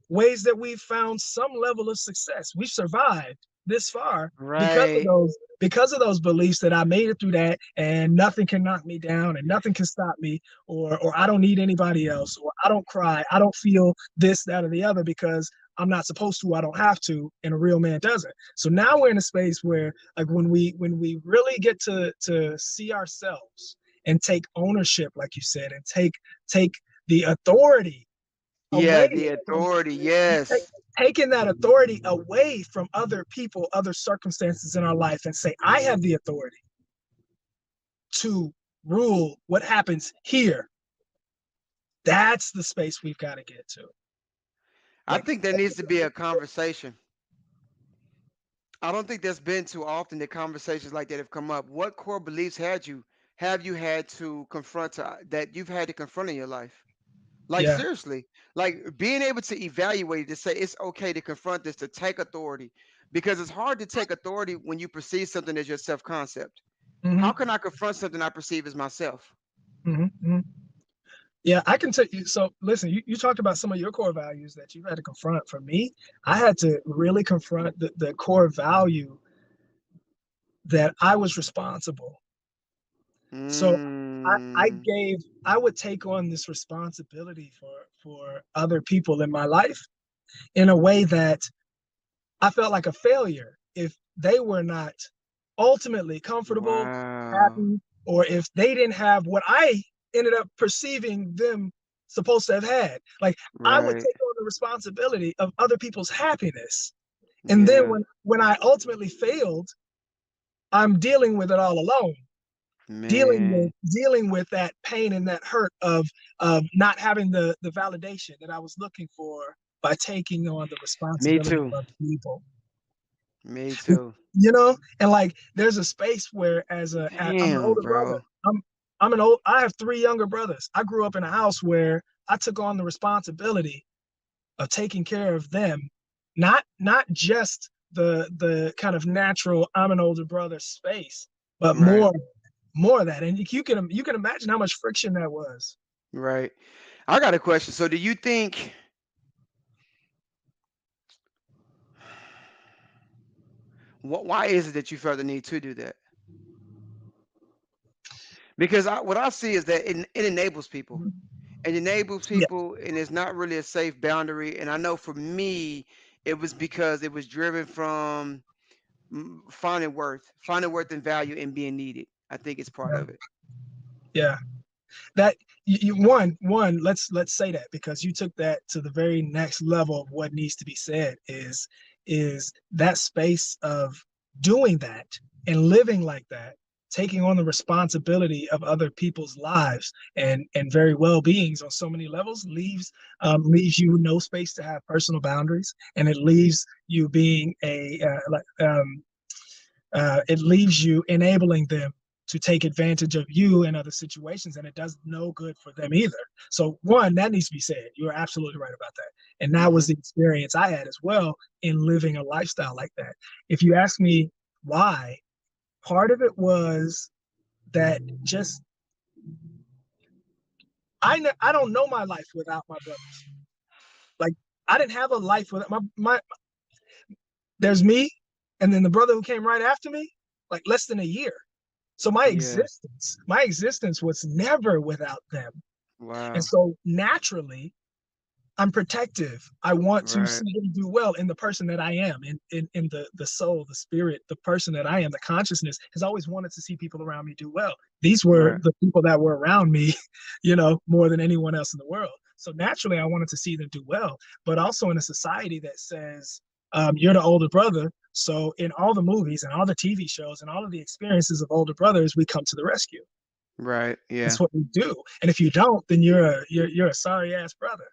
ways that we've found some level of success. We've survived this far Right. because of those beliefs that I made it through that and nothing can knock me down and nothing can stop me, or I don't need anybody else, or I don't cry, I don't feel this, that, or the other because I'm not supposed to, I don't have to, and a real man doesn't. So now we're in a space where like when we really get to see ourselves and take ownership, like you said, and take the authority Yeah, away the from authority. take, Yes. taking that authority away from other people, other circumstances in our life, and say, I have the authority to rule what happens here. That's the space we've got to get to. I Like, think there needs to be a conversation. I don't think there's been too often that conversations like that have come up. What core beliefs have you had to confront that you've had to confront in your life? Like yeah. seriously, like being able to evaluate to say it's okay to confront this, to take authority, because it's hard to take authority when you perceive something as your self concept. Hmm. How can I confront something I perceive as myself? Hmm. Hmm. Yeah, I can tell you. So, listen, you talked about some of your core values that you had to confront. For me, I had to really confront the core value that I was responsible. So Mm, I would take on this responsibility for other people in my life in a way that I felt like a failure if they were not ultimately comfortable, wow. happy. or if they didn't have what I ended up perceiving them supposed to have had. Like I would Right. take on the responsibility of other people's happiness. And then Yeah. when I ultimately failed, I'm dealing with it all alone. Man. Dealing with that pain and that hurt of not having the validation that I was looking for by taking on the Me responsibility too. of other people. Me too. You know, and like there's a space where I'm an Damn, older brother. bro. I have three younger brothers. I grew up in a house where I took on the responsibility of taking care of them, not just the kind of natural I'm an older brother space, but Right. more of that. And you can imagine how much friction that was. Right. I got a question. So do you think why is it that you felt the need to do that? Because what I see is that it enables people. It enables Yeah, people, and it's not really a safe boundary. And I know for me, it was because it was driven from finding worth and value and being needed. I think it's part yeah, of it. yeah. That one let's say that because you took that to the very next level of what needs to be said is that space of doing that and living like that, taking on the responsibility of other people's lives and very well-beings on so many levels leaves you no space to have personal boundaries, and it leaves you being it leaves you enabling them to take advantage of you in other situations, and it does no good for them either. So one, that needs to be said. You're absolutely right about that. And that was Hmm. the experience I had as well in living a lifestyle like that. If you ask me why, part of it was that just I don't know my life without my brothers. Like I didn't have a life without my there's me and then the brother who came right after me, like less than a year. So Yeah. my existence was never without them. And Wow. so naturally, I'm protective. I want to Right. see them do well in the person that I am, in the soul, the spirit, the person that I am, the consciousness has always wanted to see people around me do well. These were Right. the people that were around me, more than anyone else in the world. So naturally, I wanted to see them do well, but also in a society that says, you're the older brother. So in all the movies and all the TV shows and all of the experiences of older brothers, we come to the rescue. Right. That's Yeah. what we do. And if you don't, then you're a sorry ass brother.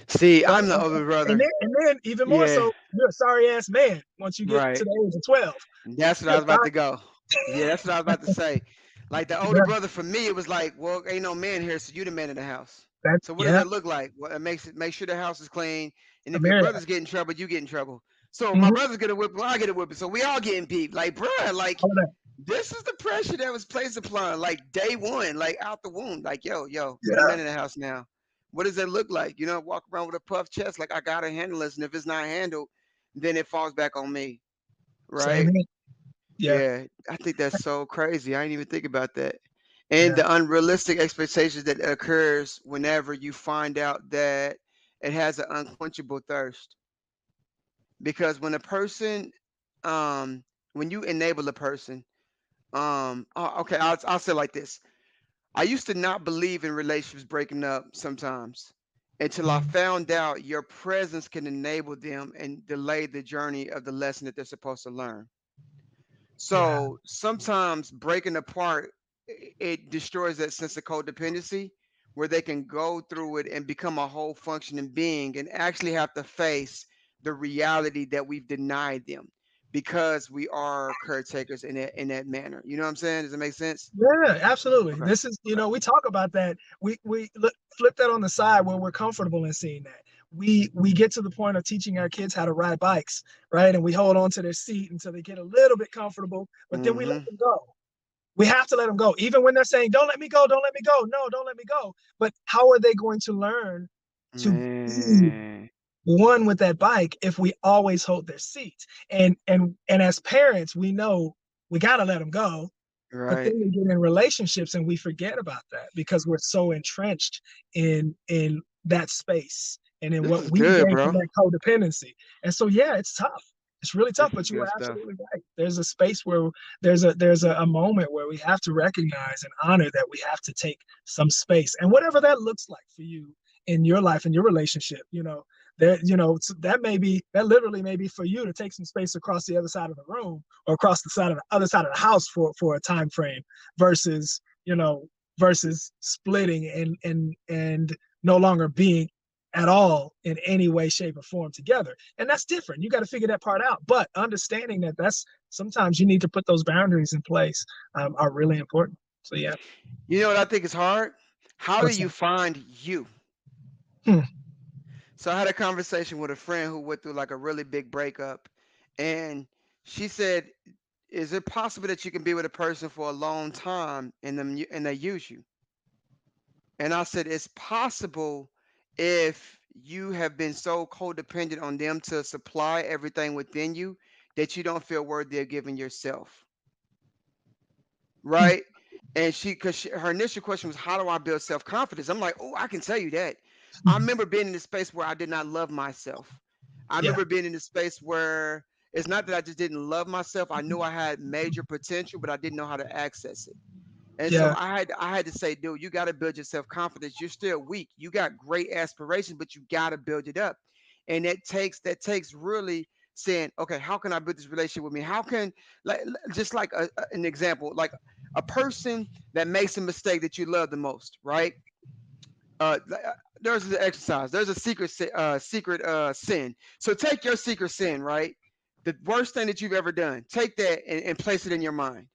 See, Right? I'm the older And brother. then even more Yeah. so, you're a sorry ass man once you get to Right. the age of 12. That's what I You're was about sorry. to go. Yeah, that's what I was about to say. Like the older Yeah, brother for me, it was like, well, ain't no man here, so you the man in the house. So what does yeah, that look like? Well, it makes it make sure the house is clean, and I if your married brothers get in trouble, you get in trouble. So my mm-hmm. brothers get a whipping, well, I get a whipping. So we all getting beat. Like, bruh, like All of that. this is the pressure that was placed upon, like day one, like out the womb. Like, yo, you the Yeah, man in the house now. What does that look like? Walk around with a puffed chest, like I gotta handle this, and if it's not handled, then it falls back on me, same right? here. Yeah, Yeah, I think that's so crazy. I didn't even think about that. And yeah, the unrealistic expectations that occurs whenever you find out that it has an unquenchable thirst. Because um, when you enable a person, okay, I'll say it like this. I used to not believe in relationships breaking up sometimes until I mm, found out your presence can enable them and delay the journey of the lesson that they're supposed to learn. yeah, So sometimes breaking apart, it destroys that sense of codependency where they can go through it and become a whole functioning being and actually have to face the reality that we've denied them because we are caretakers in that manner. You know what I'm saying? Does it make sense? yeah. Absolutely. Okay. This is, Okay. we talk about that. Flip that on the side where we're comfortable in seeing that. We get to the point of teaching our kids how to ride bikes, right? And we hold on to their seat until they get a little bit comfortable, but then we let Mm-hmm. them go. We have to let them go, even when they're saying, "Don't let me go, don't let me go, no, don't let me go." But how are they going to learn to be Man. one with that bike if we always hold their seat? And as parents, we know we got to let them go, but then Right. we get in relationships and we forget about that because we're so entrenched in that space and in This what is we good, gain from bro. that codependency. And so, yeah, it's tough. It's really tough, This is but you good are stuff. absolutely right. There's a space where there's a moment where we have to recognize and honor that we have to take some space, and whatever that looks like for you in your life and your relationship, that literally may be for you to take some space across the other side of the room or across the side of the other side of the house for a time frame versus versus splitting and no longer being at all in any way, shape, or form together. And that's different. You got to figure that part out. But understanding that that's sometimes you need to put those boundaries in place are really important. So yeah. You know what I think is hard? How do What's you that? find you? Hmm. So I had a conversation with a friend who went through like a really big breakup, and she said, "Is it possible that you can be with a person for a long time and they use you?" And I said, "It's possible if you have been so codependent on them to supply everything within you that you don't feel worthy of giving yourself." Hmm. Right? And because her initial question was, "How do I build self confidence?" I'm like, "Oh, I can tell you that." I Hmm. remember being in a space where I did not love myself. I Yeah. remember being in a space where it's not that I just didn't love myself. I knew I had major potential, but I didn't know how to access it. And so Yeah. I had to say, dude, you got to build your self confidence. You're still weak. You got great aspirations, but you got to build it up. And that takes really saying, okay, how can I build this relationship with me? How can just like an example, like a person that makes a mistake that you love the most, right? There's an exercise. There's a secret sin. So take your secret sin, right? The worst thing that you've ever done. Take that and place it in your mind,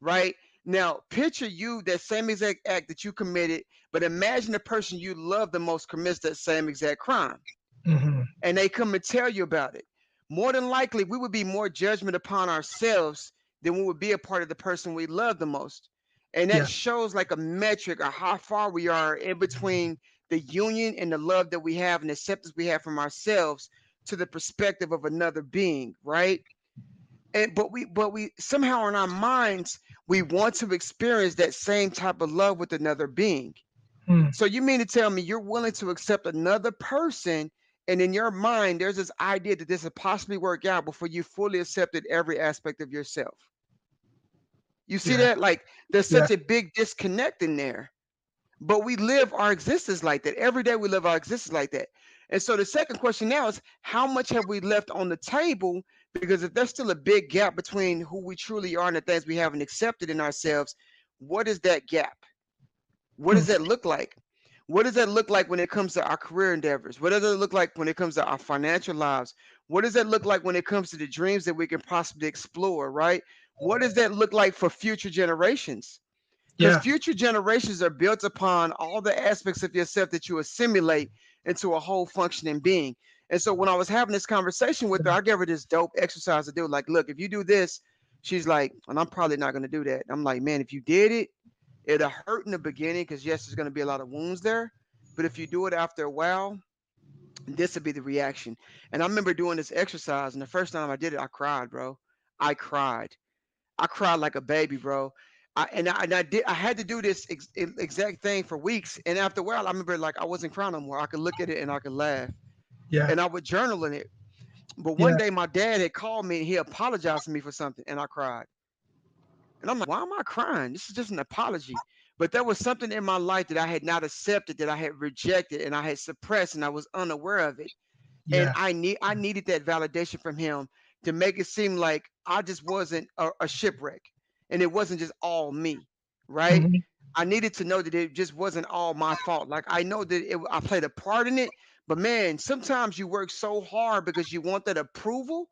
right? Now, picture you that same exact act that you committed, but imagine the person you love the most commits that same exact crime, Hmm. and they come and tell you about it. More than likely, we would be more judgment upon ourselves than we would be a part of the person we love the most. And that Yeah. shows like a metric of how far we are in between the union and the love that we have and acceptance we have from ourselves to the perspective of another being, right? And but we somehow in our minds we want to experience that same type of love with another being. Hmm. So you mean to tell me you're willing to accept another person, and in your mind there's this idea that this will possibly work out before you fully accepted every aspect of yourself? You see Yeah. that? Like there's Yeah. such a big disconnect in there. But we live our existence like that. Every day we live our existence like that. And so the second question now is, how much have we left on the table? Because if there's still a big gap between who we truly are and the things we haven't accepted in ourselves, what is that gap? What Hmm. does that look like? What does that look like when it comes to our career endeavors? What does it look like when it comes to our financial lives? What does that look like when it comes to the dreams that we can possibly explore, right? What does that look like for future generations? Because Yeah. future generations are built upon all the aspects of yourself that you assimilate into a whole functioning being. And so when I was having this conversation with her, I gave her this dope exercise to do. Like, look, if you do this, she's like, and I'm probably not going to do that. I'm like, man, if you did it, it'll hurt in the beginning because, yes, there's going to be a lot of wounds there. But if you do it after a while, this would be the reaction. And I remember doing this exercise, and the first time I did it, I cried, bro. I cried. I cried like a baby, bro. I had to do this exact thing for weeks, and after a while, I remember like I wasn't crying no more. I could look at it and I could laugh, Yeah. and I would journal in it. But one Yeah. day, my dad had called me and he apologized to me for something, and I cried. And I'm like, why am I crying? This is just an apology. But there was something in my life that I had not accepted, that I had rejected, and I had suppressed, and I was unaware of it. And Yeah. I needed that validation from him to make it seem like I just wasn't a shipwreck, and it wasn't just all me, right? Hmm. I needed to know that it just wasn't all my fault. Like I know that I played a part in it, but man, sometimes you work so hard because you want that approval,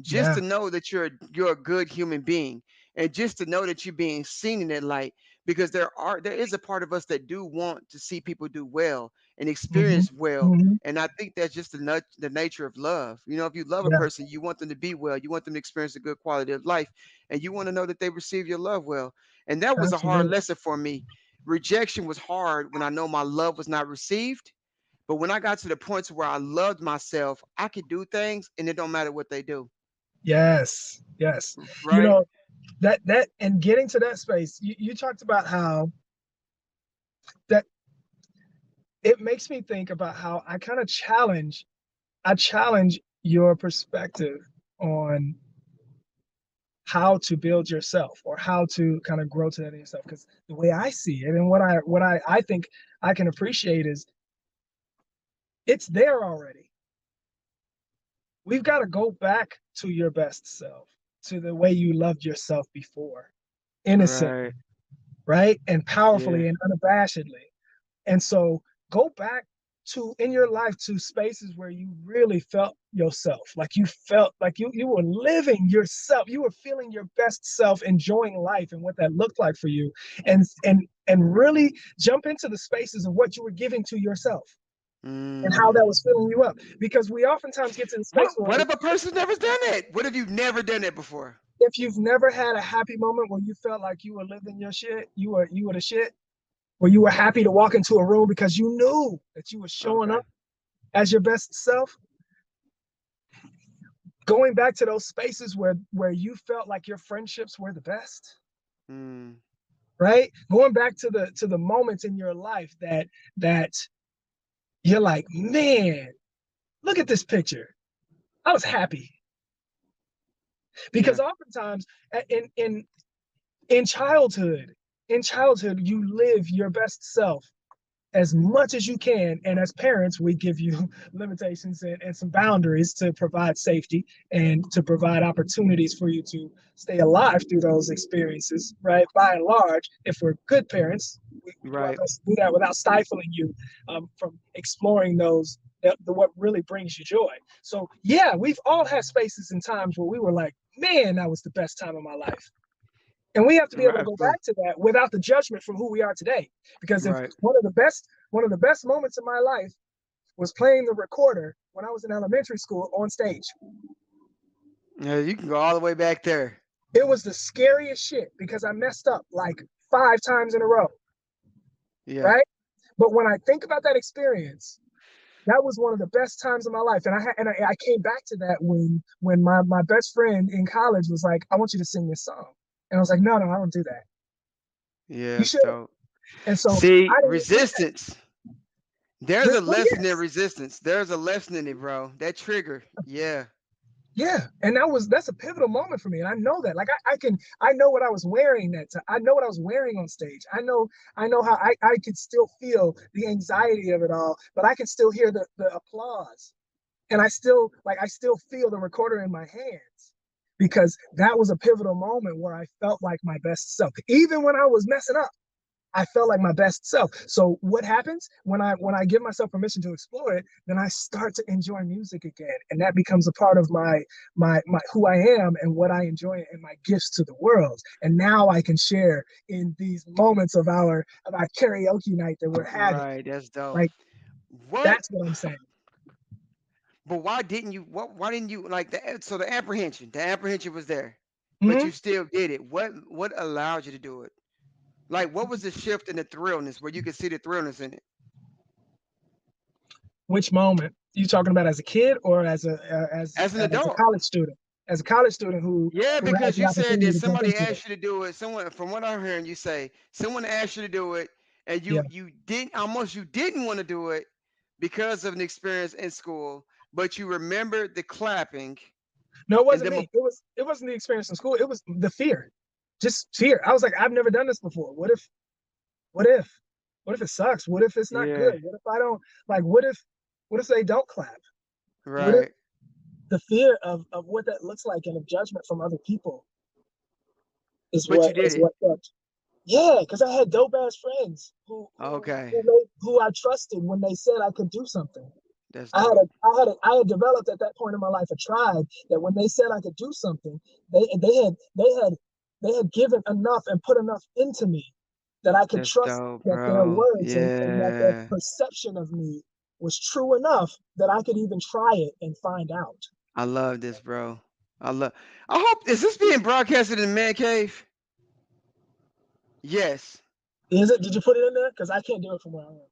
just Yeah. to know that you're a good human being, and just to know that you're being seen in that light. Because there is a part of us that do want to see people do well and Hmm. experience well, Hmm. and I think that's just the nature of love. You know, if you love a Yeah. person, you want them to be well, you want them to experience a good quality of life, and you want to know that they receive your love well. And that was a hard Absolutely. lesson for me. Rejection was hard when I know my love was not received. But when I got to the point to where I loved myself, I could do things and it don't matter what they do. Yes. Yes. You Right? know, that and getting to that space, you talked about how that it makes me think about how I challenge your perspective on how to build yourself or how to kind of grow to that in yourself. Because the way I see it and what I think I can appreciate is it's there already. We've got to go back to your best self, to the way you loved yourself before, innocently, Right. right? And Yeah. powerfully and unabashedly. And so go back to in your life to spaces where you really felt yourself, like you felt like you were living yourself, you were feeling your best self, enjoying life and what that looked like for you, and really jump into the spaces of what you were giving to yourself and how that Mm. was filling you up. Because we oftentimes get to the space where What if a person's never done it? What if you've never done it before? if you've never had a happy moment where you felt like you were living your shit, you were the shit, where you were happy to walk into a room because you knew that you were showing Okay. up as your best self, going back to those spaces where you felt like your friendships were the best, Mm. right? Going back to the moments in your life that you're like, man, look at this picture. I was happy. Because Yeah. oftentimes in childhood, you live your best self as much as you can. And as parents, we give you limitations and some boundaries to provide safety and to provide opportunities for you to stay alive through those experiences, right? By and large, if we're good parents, we do our Right. best to do that without stifling you from exploring those. What really brings you joy. So yeah, we've all had spaces and times where we were like, man, that was the best time of my life. And we have to be able Right. to go back to that without the judgment from who we are today. Because if Right. one of the best moments of my life was playing the recorder when I was in elementary school on stage. Yeah, you can go all the way back there. It was the scariest shit because I messed up like 5 times in a row, Yeah. right? But when I think about that experience, that was one of the best times of my life. And I came back to that when my best friend in college was like, I want you to sing this song. And I was like, no, I don't do that. Yeah, You it's should. dope. And so See, I didn't do that. resistance. There's a Well, lesson in yes. resistance. There's a lesson in it, bro. That trigger. Yeah. Yeah, and that's a pivotal moment for me, and I know that. Like I know what I was wearing that time. I know what I was wearing on stage. I know how I could still feel the anxiety of it all, but I can still hear the applause, and I still feel the recorder in my hands because that was a pivotal moment where I felt like my best self, even when I was messing up. I felt like my best self. So what happens when I give myself permission to explore it? Then I start to enjoy music again, and that becomes a part of my who I am and what I enjoy and my gifts to the world. And now I can share in these moments of our karaoke night that we're having. Right. That's dope. Like What? that's what I'm saying. But why didn't you? Why didn't you like the? So the apprehension. The apprehension was there, but Hmm. you still did it. What allowed you to do it? Like, what was the shift in the thrillness where you could see the thrillness in it? Which moment you talking about as a kid or As an as a adult. college student? As a college student Yeah, who has because the you said opportunity that to jump somebody into it. asked you to do it. Someone, from what I'm hearing, you say someone asked you to do it, and Yeah. you didn't want to do it because of an experience in school, but you remembered the clapping No, it and wasn't the me. It wasn't the experience in school. It was the fear. Just fear. I was like, I've never done this before. What if? What if it sucks? What if it's not yeah, good? What if I don't like what if they don't clap? What if right. the fear of what that looks like and of judgment from other people But you did is it. what kept. Yeah, because I had dope ass friends Okay, who I trusted when they said I could do something. that's dope. I had developed at that point in my life a tribe that when they said I could do something, they had given enough and put enough into me that I could That's trust dope, that their bro. words and that their Yeah, perception of me was true enough that I could even try it and find out. I love this, bro. I love. I hope is this being broadcasted in Man Cave? Yes, Is it? Did you put it in there? Because I can't do it from where I am.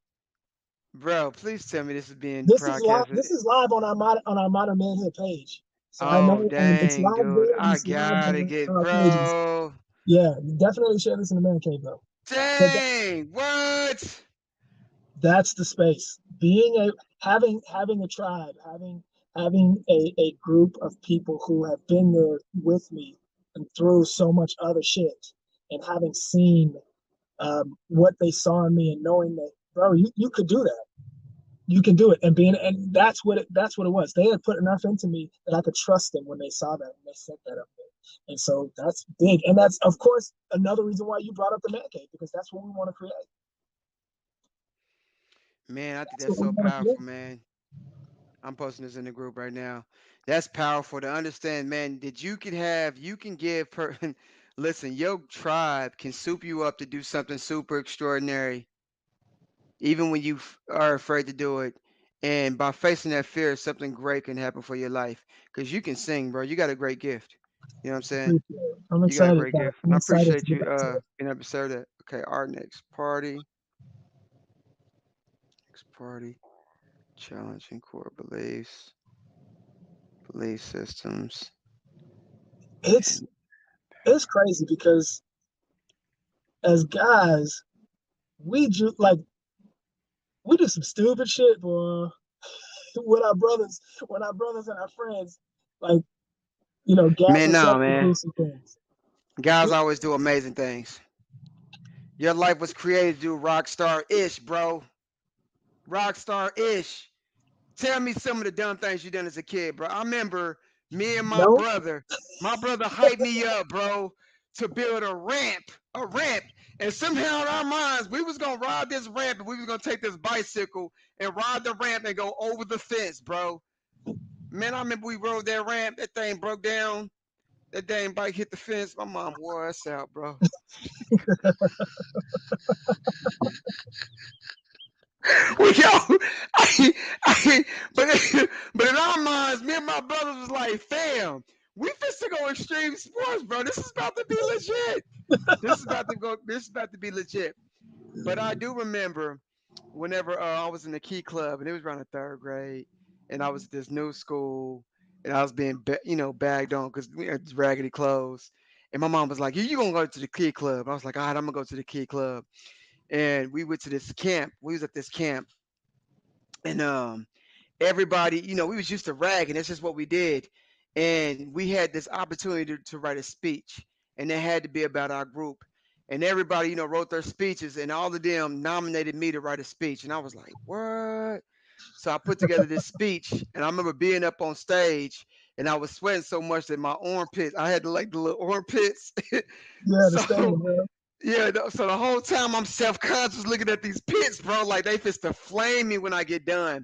bro. Please tell me this is being broadcasted. This is live on our modern manhood page. So I know Oh it's dang, live dude. there and I it's live gotta on get our pages. bro. Yeah, definitely share this in the man cave though. But Dang, what? that's the space. Being a having a tribe, having having a group of people who have been there with me and through so much other shit, and having seen what they saw in me, and knowing that, bro, you could do that. You can do it, and that's what it was. They had put enough into me that I could trust them when they saw that and they set that up there. And so that's big, and that's of course another reason why you brought up the Mancave, because that's what we want to create. Man, I think That's that's what we so want to create. powerful, man. I'm posting this in the group right now. That's powerful to understand, man, that you can give listen, your tribe can soup you up to do something super extraordinary, even when you are afraid to do it. And by facing that fear, something great can happen for your life. Because you can sing, bro. You got a great gift. You know what I'm saying? Appreciate it. I'm You got a excited great about it. gift. And I'm I excited to appreciate get you back to it. being able to share that. Okay, our next party. Next party. Challenging core belief systems. It's And it's crazy because as guys, like we do some stupid shit, boy. with our brothers, when our brothers and our friends, like, gas man, us no, up to man. do some things. Guys We, always do amazing things. Your life was created to do rock star ish, bro. Rock star ish. Tell me some of the dumb things you done as a kid, bro. I remember me and no, my brother hyped me up, bro, to build a ramp. And somehow in our minds, we was gonna ride this ramp and we was gonna take this bicycle and ride the ramp and go over the fence, bro. Man, I remember we rode that ramp, that thing broke down, that dang bike hit the fence. My mom wore us out, bro. Well, yo, I, I, but but in our minds, me and my brothers was like, fam, we fit to go extreme sports, bro. This is about to be legit. This is about to go. This is about to be legit. But I do remember whenever I was in the key club, and it was around the third grade, and I was at this new school, and I was being, bagged on because we had raggedy clothes. And my mom was like, you gonna go to the key club? I was like, all right, I'm gonna go to the key club. And we went to this camp. We was at this camp, and everybody, we was used to ragging. That's just what we did. And we had this opportunity to write a speech, and it had to be about our group. And everybody, wrote their speeches, and all of them nominated me to write a speech. And I was like, what? So I put together this speech, and I remember being up on stage, and I was sweating so much that my armpits, I had to like the little armpits. you So understand, bro. yeah, so the whole time I'm self-conscious looking at these pits, bro, like they fist to flame me when I get done.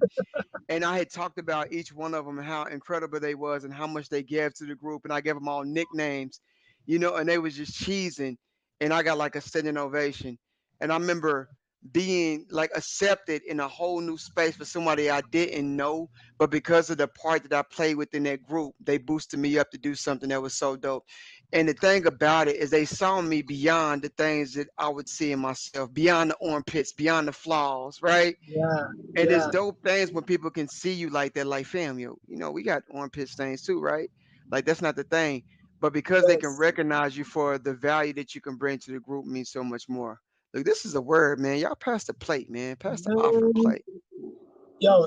And I had talked about each one of them and how incredible they was and how much they gave to the group, and I gave them all nicknames, and they was just cheesing, and I got like a standing ovation. And I remember being like accepted in a whole new space for somebody I didn't know, but because of the part that I played within that group, they boosted me up to do something that was so dope. And the thing about it is they saw me beyond the things that I would see in myself, beyond the armpits, beyond the flaws, right? Yeah, And it's yeah, dope things when people can see you like that, like fam, we got armpit stains too, right? Like that's not the thing. But because they can yes. recognize you for the value that you can bring to the group means so much more. Look, this is a word, man. Y'all pass the plate, man. Pass the offering Man, plate. yo,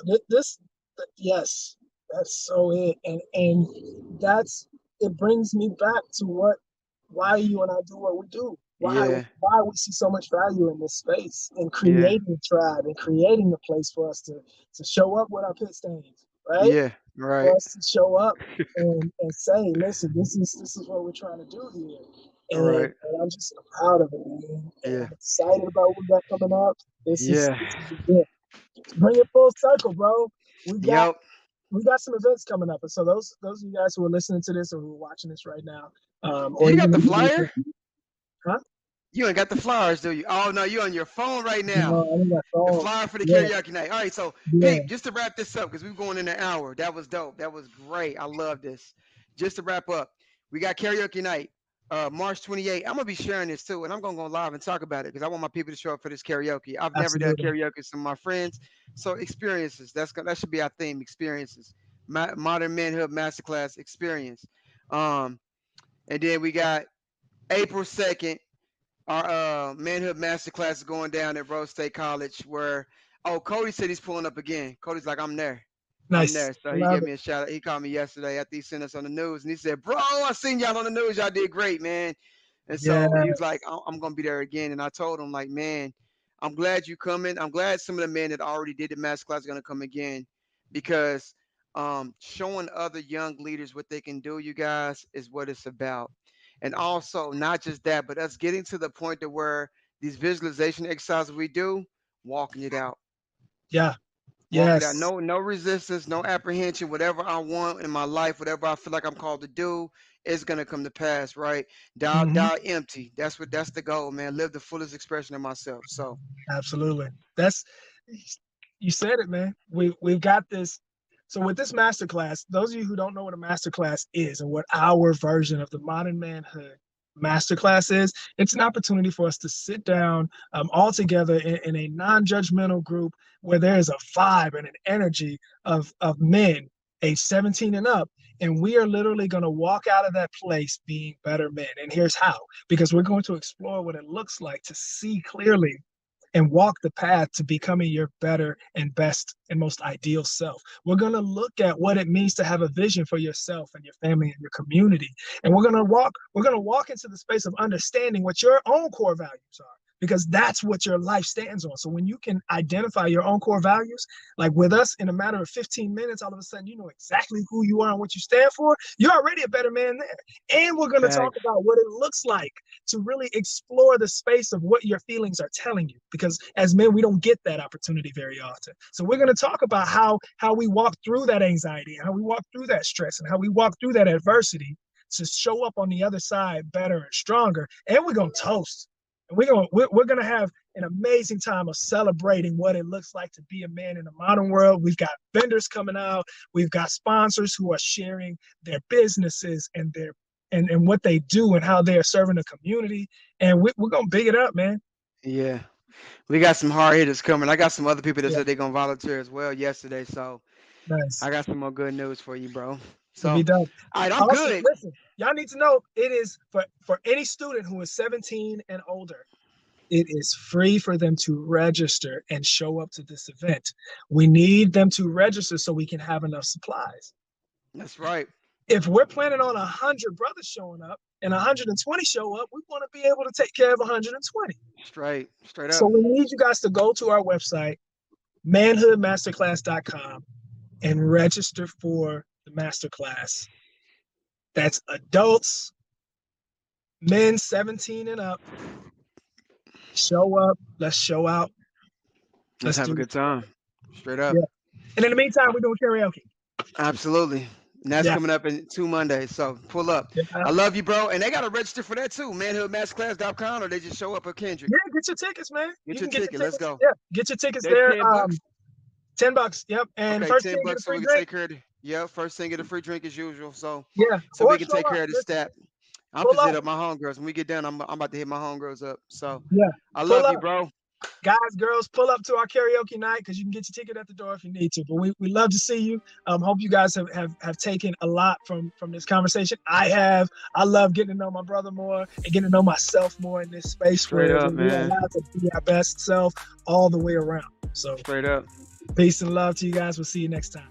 yes, that's so it, and that's it. Brings me back to why you and I do what we do. Yeah, Why we see so much value in this space, in yeah, creating a tribe and creating a place for us to show up with our pit stains, right? yeah, right, For us to show up and say, listen, this is what we're trying to do here. right, And I'm just proud of it, man. And yeah, I'm excited about what we got coming up. yeah. This is a gift. Bring it full circle, bro. We got Yep. we got some events coming up. And so those of you guys who are listening to this or who are watching this right now, Do or you got even the flyer? huh? You ain't got the flyers, do you? Oh no, you on your phone right now. No, I think that's The all. flyer for the Yeah, karaoke night. All right, so yeah. Peep, just to wrap this up, because we're going in an hour. That was dope. That was great. I love this. Just to wrap up, we got karaoke night, March 28th. I'm gonna be sharing this too, and I'm gonna go live and talk about it because I want my people to show up for this karaoke. I've never done Absolutely. karaoke with some of my friends, so experiences. That should be our theme. Experiences. Modern manhood masterclass experience. Um, and then we got April 2nd. Our manhood masterclass is going down at Rose State College. Where Cody said he's pulling up again. Cody's like, I'm there. I'm Nice. there. So he Love gave it. me a shout out. He called me yesterday after he sent us on the news, and he said, "Bro, I seen y'all on the news. Y'all did great, man." And so he was like, Yes. I'm gonna be there again." And I told him, like, man, I'm glad you coming. I'm glad some of the men that already did the master class are gonna come again, because showing other young leaders what they can do, you guys, is what it's about. And also, not just that, but us getting to the point to where these visualization exercises we do, walking it out. Yeah. Walk it out. Yes. No, no resistance, no apprehension. Whatever I want in my life, whatever I feel like I'm called to do, is gonna come to pass, right? Hmm. Die empty. That's the goal, man. Live the fullest expression of myself. So Absolutely. That's you said it, man. We've got this. So with this masterclass, those of you who don't know what a masterclass is and what our version of the modern manhood masterclass is, it's an opportunity for us to sit down all together in a non-judgmental group where there is a vibe and an energy of men age 17 and up. And we are literally going to walk out of that place being better men. And here's how, because we're going to explore what it looks like to see clearly and walk the path to becoming your better and best and most ideal self. We're going to look at what it means to have a vision for yourself and your family and your community. And we're going to walk into the space of understanding what your own core values are, because that's what your life stands on. So when you can identify your own core values, like with us, in a matter of 15 minutes, all of a sudden you know exactly who you are and what you stand for. You're already a better man there. And we're going to talk facts. about what it looks like to really explore the space of what your feelings are telling you, because as men we don't get that opportunity very often. So we're going to talk about how we walk through that anxiety, how we walk through that stress, and how we walk through that adversity to show up on the other side better and stronger. And we're going to toast, and we're going to have an amazing time of celebrating what it looks like to be a man in the modern world. We've got vendors coming out, we've got sponsors who are sharing their businesses and their and what they do and how they are serving the community. And we're going to big it up, man. Yeah, we got some hard hitters coming. I got some other people that Yeah. said they're gonna volunteer as well yesterday. So Nice. I got some more good news for you, bro. So, To be all done. right, I'm Also, good. listen, y'all need to know it is for any student who is 17 and older. It is free for them to register and show up to this event. We need them to register so we can have enough supplies. That's right. If we're planning on 100 brothers showing up and 120 show up, we want to be able to take care of 120. Straight So up. we need you guys to go to our website, manhoodmasterclass.com, and register for the masterclass. That's adults, men 17 and up. Show up. Let's show out. Let's Let's have do a it. good time. Straight up. Yeah. And in the meantime, we're doing karaoke. Absolutely. And that's Yeah. coming up in 2 Mondays. So pull up. Yeah. I love you, bro. And they got to register for that too. Manhoodmasterclass.com, or they just show up at Kendrick. Yeah, get your tickets, man. Get You your can get your ticket. Let's tickets. go. Yeah, get your tickets They're there. 10 bucks. $10. Yep. And Okay, first 10 thing, get a bucks so free we can drink. take care of yeah, first thing get a free drink as usual. Yeah. So we Or can show take up. care of the Listen, stat. I'm pull just up. hit up my homegirls. When we get done, I'm about to hit my homegirls up. So Yeah. I Pull love you, up. bro. Guys, girls, pull up to our karaoke night because you can get your ticket at the door if you need to. But we love to see you. Hope you guys have taken a lot from this conversation. I love getting to know my brother more and getting to know myself more in this space Straight where up, we're man. allowed to be our best self all the way around. So Straight up. peace and love to you guys. We'll see you next time.